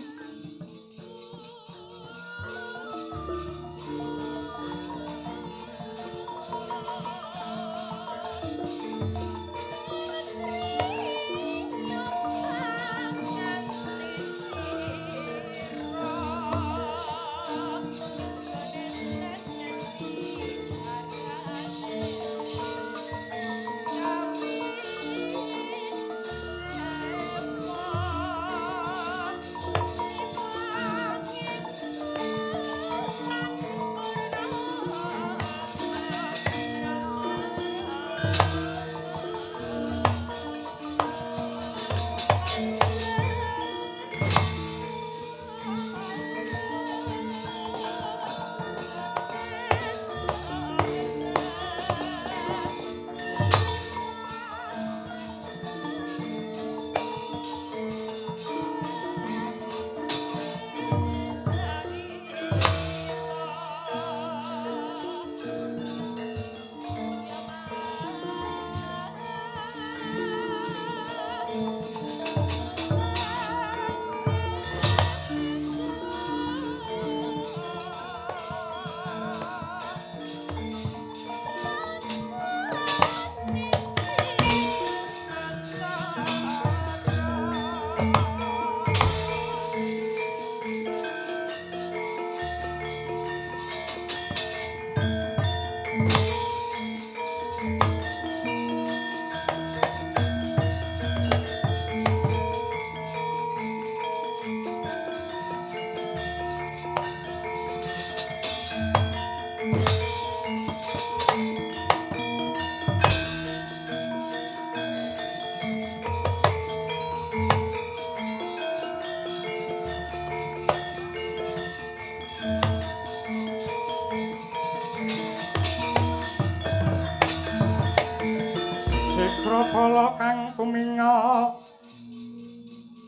Kala kang tuminga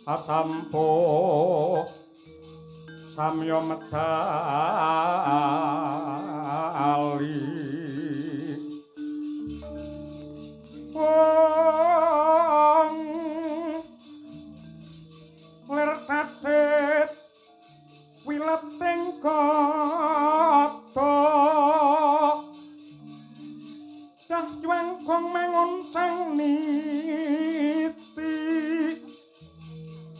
acampo samya medali wong lir tatet wileting kata dah juang kong mengoncang niti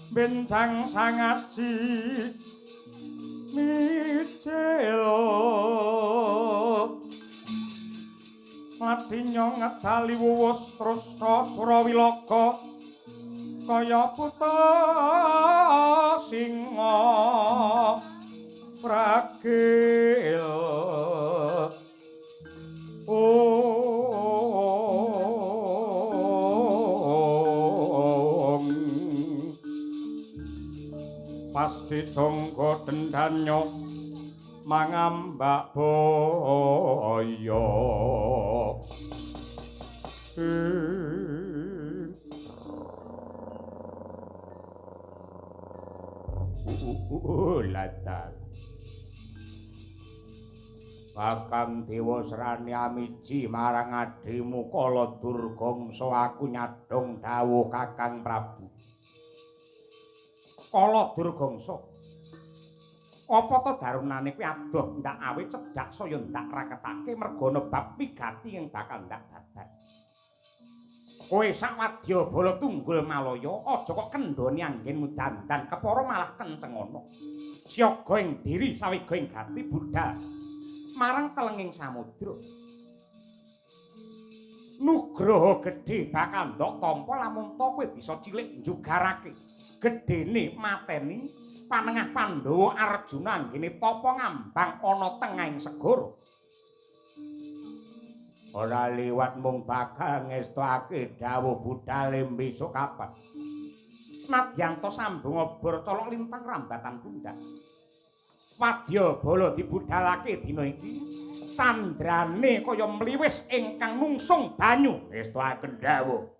bencang sangat si micelo ladinyo ngedali wuwus terus Surawilaga kaya puta singa pragil pasti tonggo dendanyo mangambak boyo latan Kakang Dewa Srani amiji marang adhimu Kala Durgangsa aku nyadhong dawuh Kakang Prabu. Kala Durgangsa. Apa to darunane kuwi adoh ndak awe cedhak saya ndak raketake merga nebab wigati ing bakal ndak dadak. Kowe sawadya bala tunggul malaya aja kok kendhone anggenmu dandan kepara malah kenceng ana. Siaga ing diri sawiga ing gati budhal. Marang telenging samudra. Nugroho gedhe bakal ndok tampa lamun to kowe bisa cilik njugarake. Gedene mateni panengah Pandhawa Arjuna nggene tapa ngambang ana tengahing segara. Ora liwat mung bakal ngestokake dawuh budhale besok kapan. Nadyan to sambung obor colok lintang rambatan pundak. Wadya bala dibudhalake dina iki candrane kaya mliwis ingkang nungsung banyu ngestokake dawuh.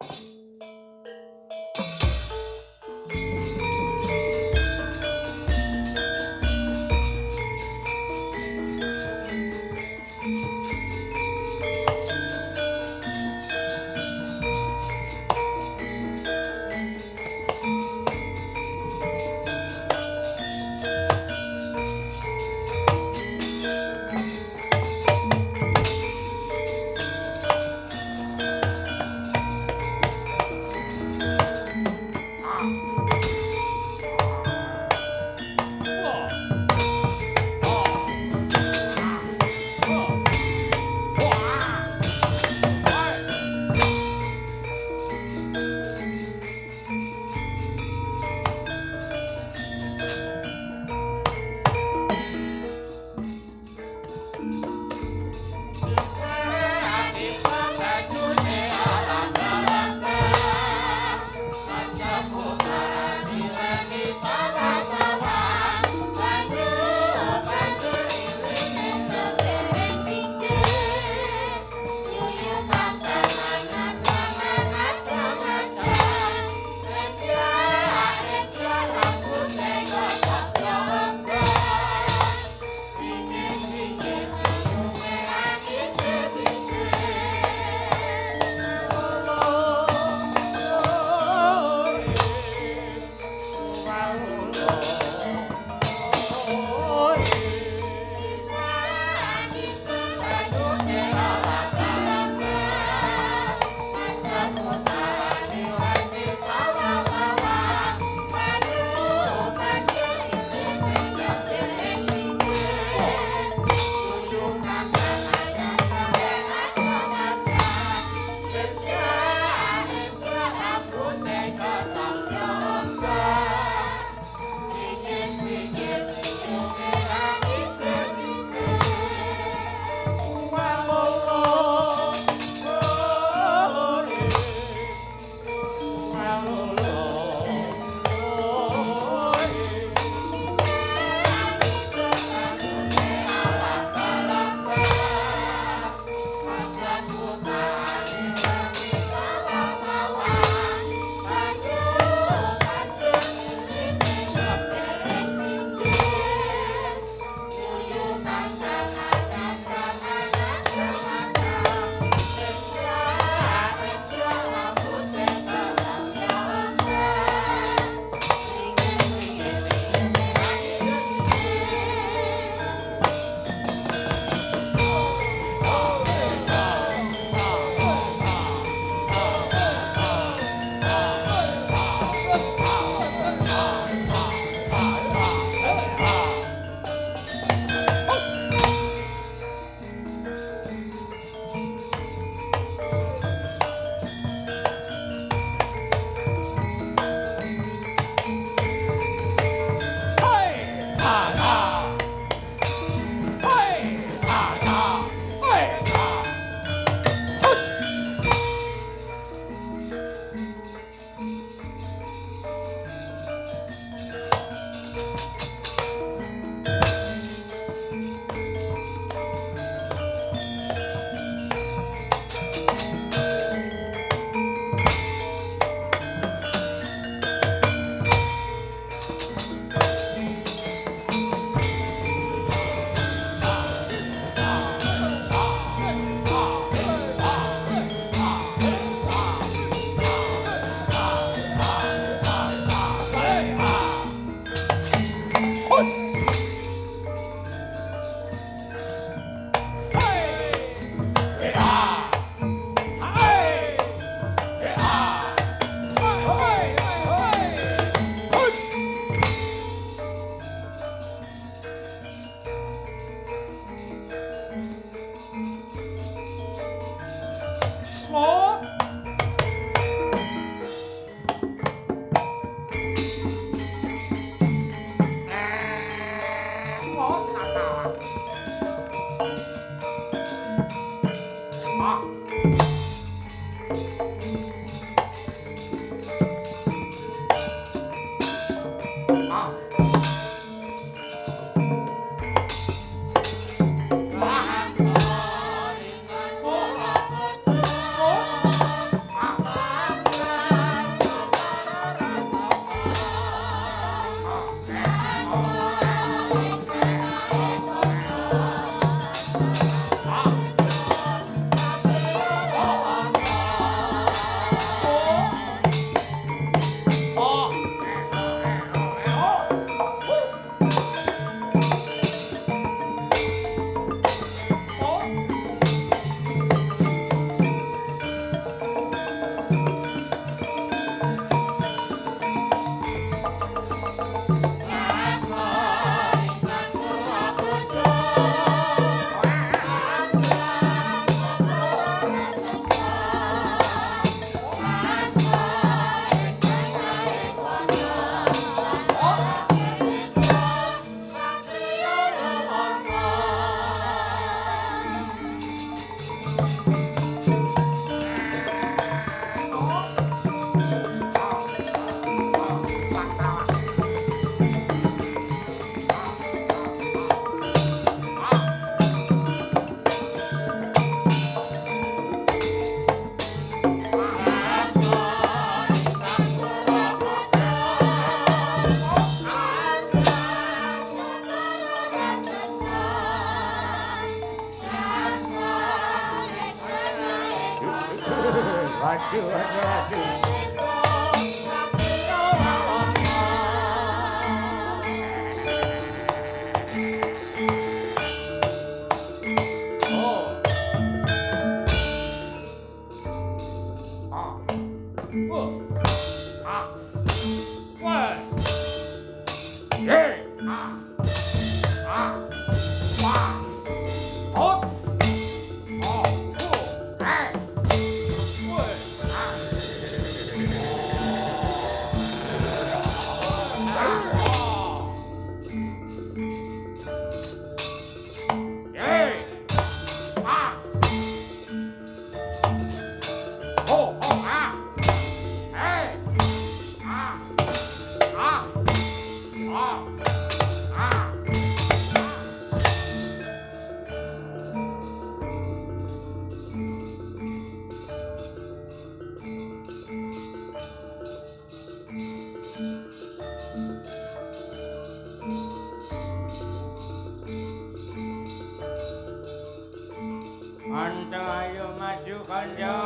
Kanca ayo maju kanca.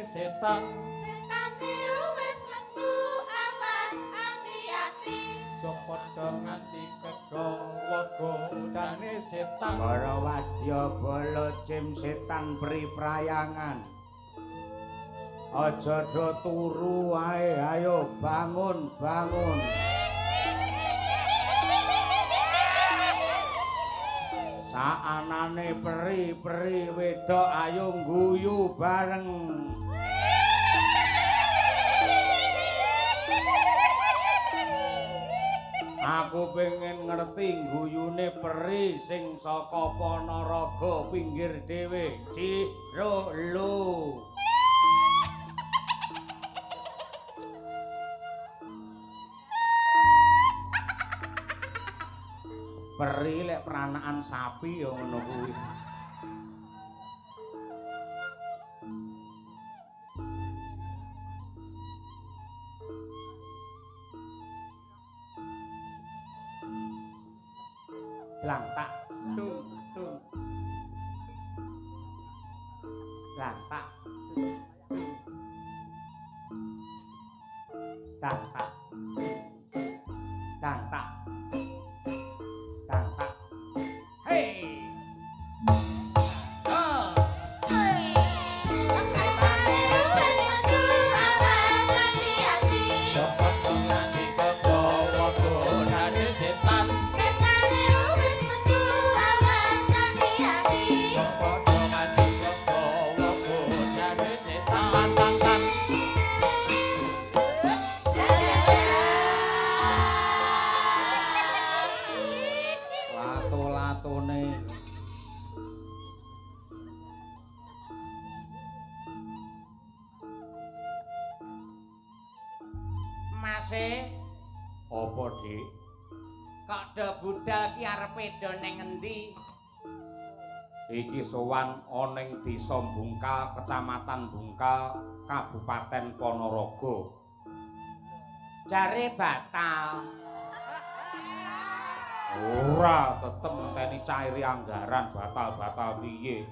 Setan setane wis metu awas ati-ati copot nganti kegawa godane setan Para wadya bala jim setan priprayangan. Aja do turu wae, ayo bangun, bangun. Saanane peri-peri wedok ayo guyu bareng. Aku pengen ngerti guyune peri sing saka Panaraga pinggir dhewe. Ciro lu. Peri lek peranakan sapi ya ngono kuwi. Lang tak tung tung. Lang tak tung tung. Tak tak. Dantak. Dantak. Hei. Oh. Copot dongane kegawa godane setan. Copot dongane kegawa godane setan. Lato-latone. Mase, Apa, Dik? kok do budal ki arepe do ning endi? Iki sowan ana ing Desa Bungkal, Kecamatan Bungkal, Kabupaten Ponorogo. Jare batal. Ora, tetep ngenteni cairi anggaran batal-batal piye.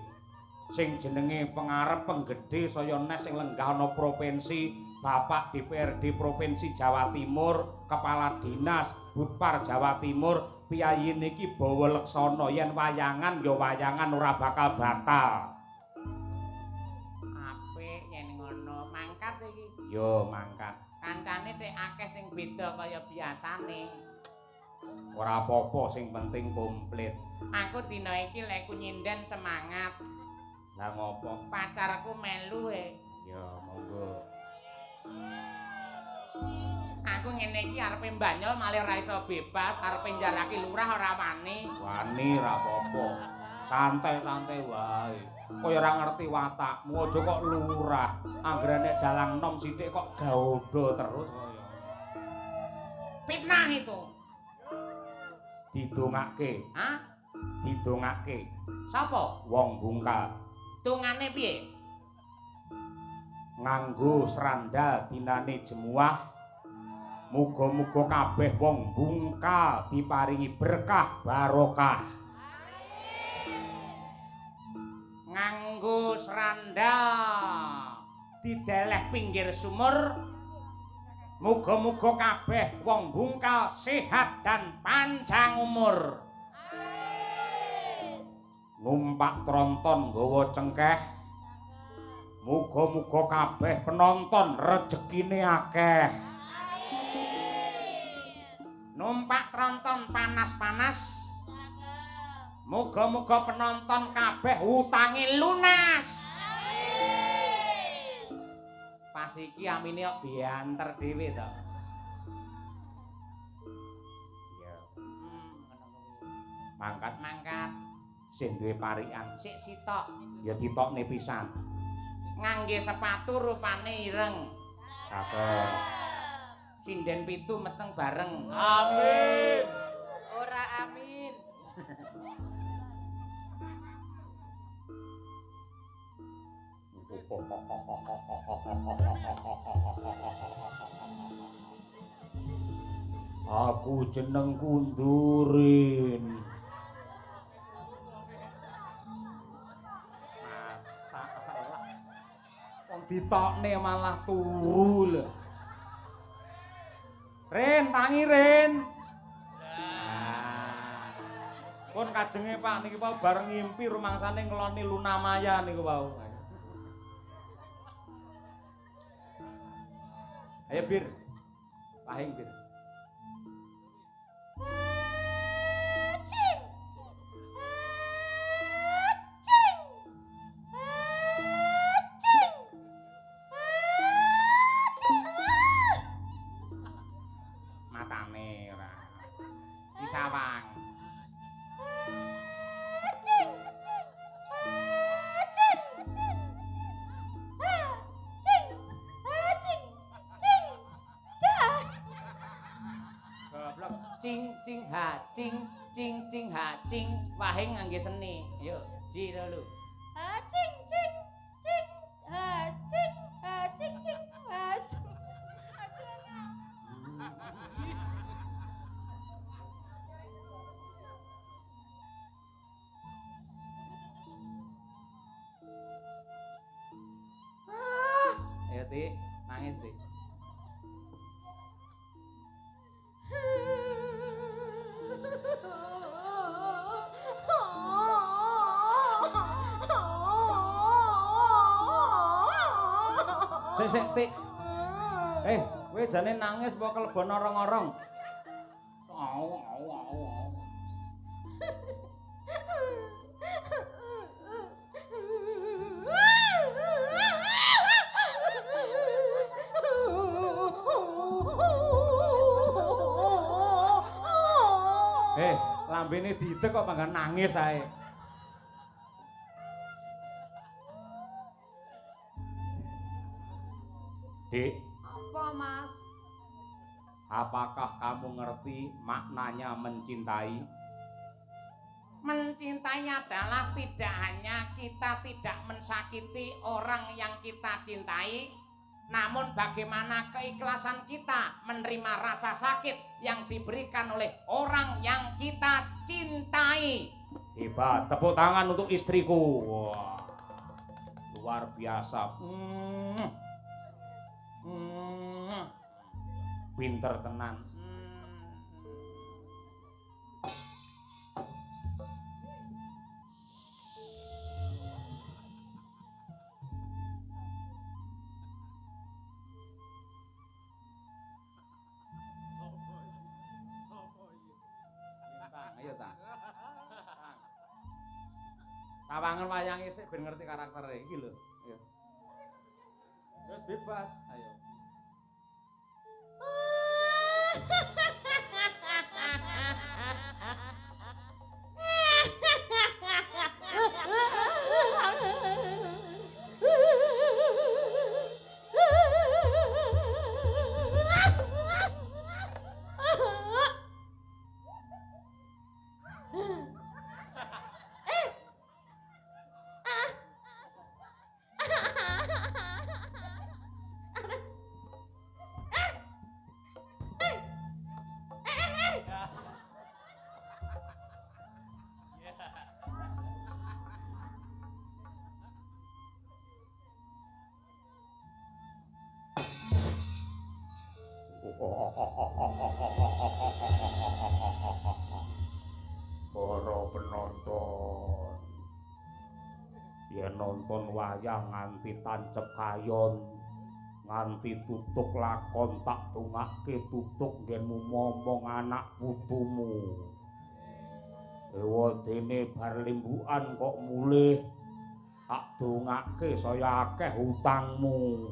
Sing jenenge pengarep penggede saya nes sing lenggah ana provinsi, Bapak DPRD Provinsi Jawa Timur, Kepala Dinas Budpar Jawa Timur, piyayi niki bawa leksana yen wayangan ya wayangan ora bakal batal. Apik yen ngono, mangkat iki. Yo mangkat. Kancane tek akeh sing beda kaya biasane. Ora apa-apa sing penting komplit. Aku dina iki lek ku nyinden semangat. Lah ngopo? Pacarku melu Ya monggo. Aku ngene iki arepe mbanyol malih ra iso bebas, arepe njaraki lurah ora wani. Wani ra apa-apa. Santai-santai wae. Kaya ora ngerti watakmu, aja kok lurah. Anggere nek dalang nom sithik kok gaodo terus kaya. Fitnah itu. Didongake, Hah? didongake Sapa? wong Bungkal Tungane piye? nganggo srandal dinane jemuah. Muga-muga kabeh wong Bungkal diparingi berkah barokah. Nganggo srandal dideleh pinggir sumur. Muga-muga kabeh wong Bungkal sehat dan panjang umur. Numpak tronton nggawa cengkeh. Muga-muga kabeh penonton rejekine akeh. Numpak tronton panas-panas. Muga-muga penonton kabeh utange lunas. Pas iki amine kok bianter dhewe to. Ya, Mangkat sing duwe parikan sik sitok. ya ditokne pisan. Ngangge sepatu rupane ireng. Cakep. Sinden pitu meteng bareng. Amin. Ora amin. Aku jenengku Ndurin. Masalah. Wong ditokne malah turu lho. Ren, tangi Ren. Nah. Pun kajenge Pak niki wau bareng ngimpi rumangsane ngeloni Luna Maya niku wau. Ayo Bir. Pahing Bir. Matane ora. Ki sawang. Goblok cing cing ha cing cing cing ha cing wahing ngangge seni. Yuk, ji dulu. Cing cing cing cing cing cing Ayo Ti, nangis Ti. sik Tik. Kowe jane nangis apa kelebon orong-orong? Au. Lambene diidek kok panggan nangis ae. Dik, Apa, Mas? apakah kamu ngerti maknanya mencintai? Mencintai adalah tidak hanya kita tidak mensakiti orang yang kita cintai, namun bagaimana keikhlasan kita menerima rasa sakit yang diberikan oleh orang yang kita cintai. Hebat, tepuk tangan untuk istriku. Wah, luar biasa. Pinter tenan. Ayo ta. Sawangen wayange sik ben ngerti karaktere iki lho. Ayo. Terus bebas, ayo. Para penonton, yen nonton wayang nganti tancep kayon, nganti tutuk lakon tak tungake tutuk nggenmu momong anak putumu. Ewadene bar limbukan kok mulih, tak dongake saya akeh hutangmu.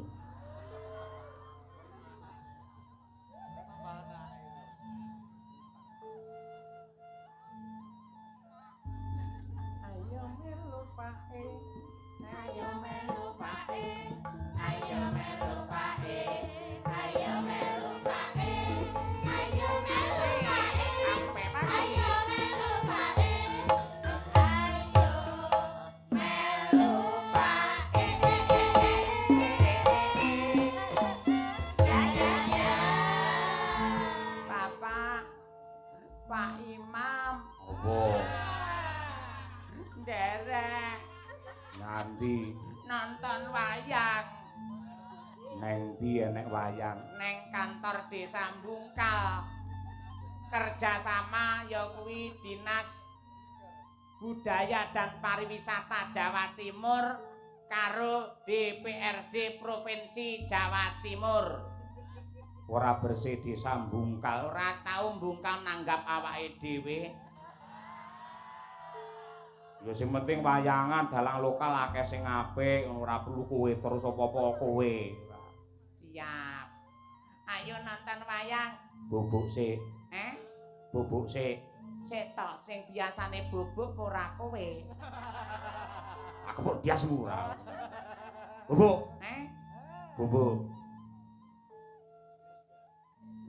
Pak Imam. Apa? Nderek Nganti nonton wayang neng ndi nek wayang? neng kantor Desa Mbungkal. Kerjasama ya kuwi Dinas Budaya dan Pariwisata Jawa Timur karo DPRD Provinsi Jawa Timur. Ora bersih Desa Mbungkal. Ora tau mbungkal nanggap awake dhewe. Ya sing penting wayangan dalang lokal akeh sing apik, ora perlu kowe terus apa-apa kowe. Siap. Ayo nonton wayang. Bubuk sik, bubuk sik. Sik tok sing biasane bubuk ora kowe. Aku kok biasmu ora. Bubuk, bubuk.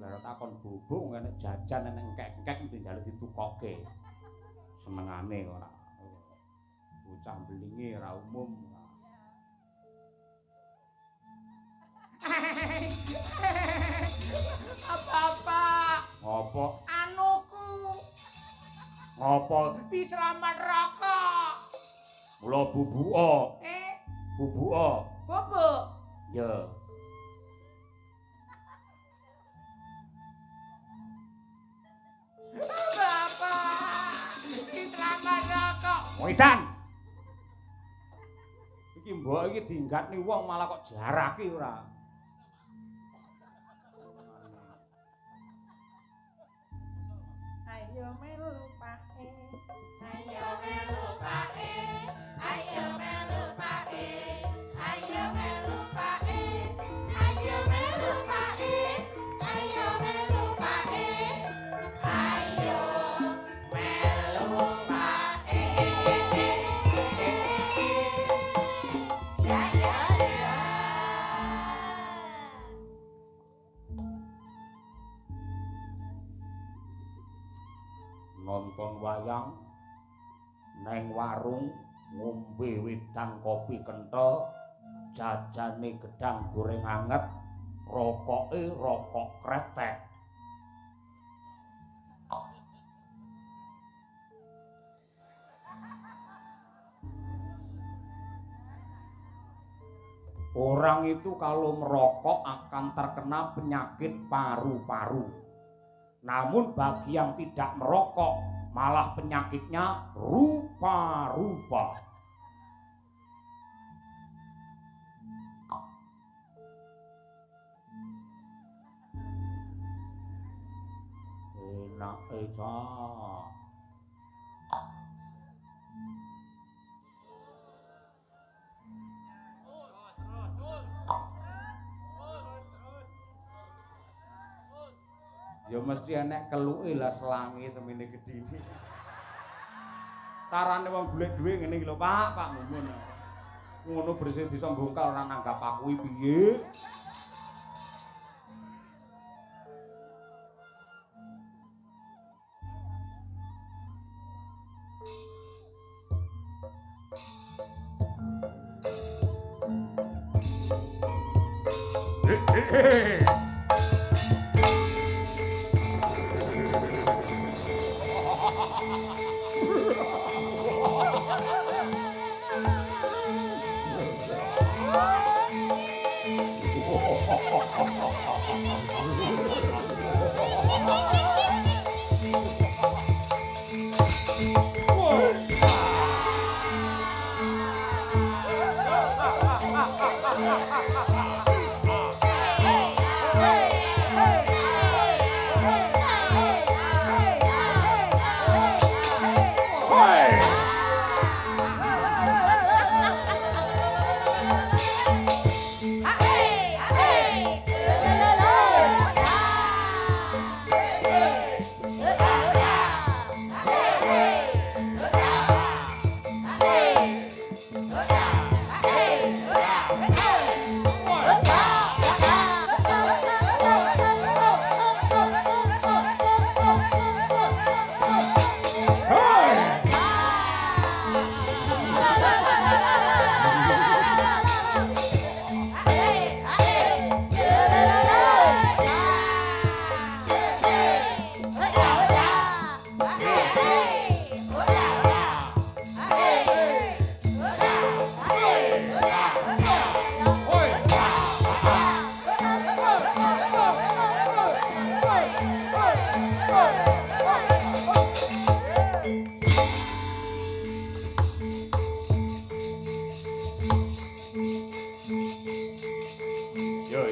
Lah takon bubuk ngene jajan nek engkek-engkek mesti njaluk ditukokke. Senengane ora. Bocah mbelinge ora umum. Apa-apa? Ngopo? Anuku Ngopo? diselamat rokok. Mula bubuka. Bubuka. Bubuk. Ya. Bapak, diselamat rokok. Wedan. Iki mbok iki diinggatni wong malah kok jarake ora. ayo melu pae. Ayo melu pae, ayo melu pae, ayo melu pae, ayo melu pae, ayo melu pae, ayo melu pae. Ya ya ya. Nonton wayang neng warung ngombe wedang kopi kenthel jajane gedang goreng anget rokoke rokok kretek orang itu kalau merokok akan terkena penyakit paru-paru. Namun bagi yang tidak merokok malah penyakitnya rupa-rupa. Enak aja. Ya mesti enek keluke lah selange semene gedine. Carane wong golek duwe ngene iki lho, Pak Mumun. Ngono bersih disombongkal ora nanggap aku iki piye?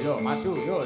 Yo maju yo.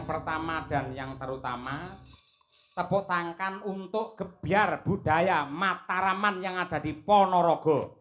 Pertama dan yang terutama tepuk tangan untuk gebyar budaya Mataraman yang ada di Ponorogo.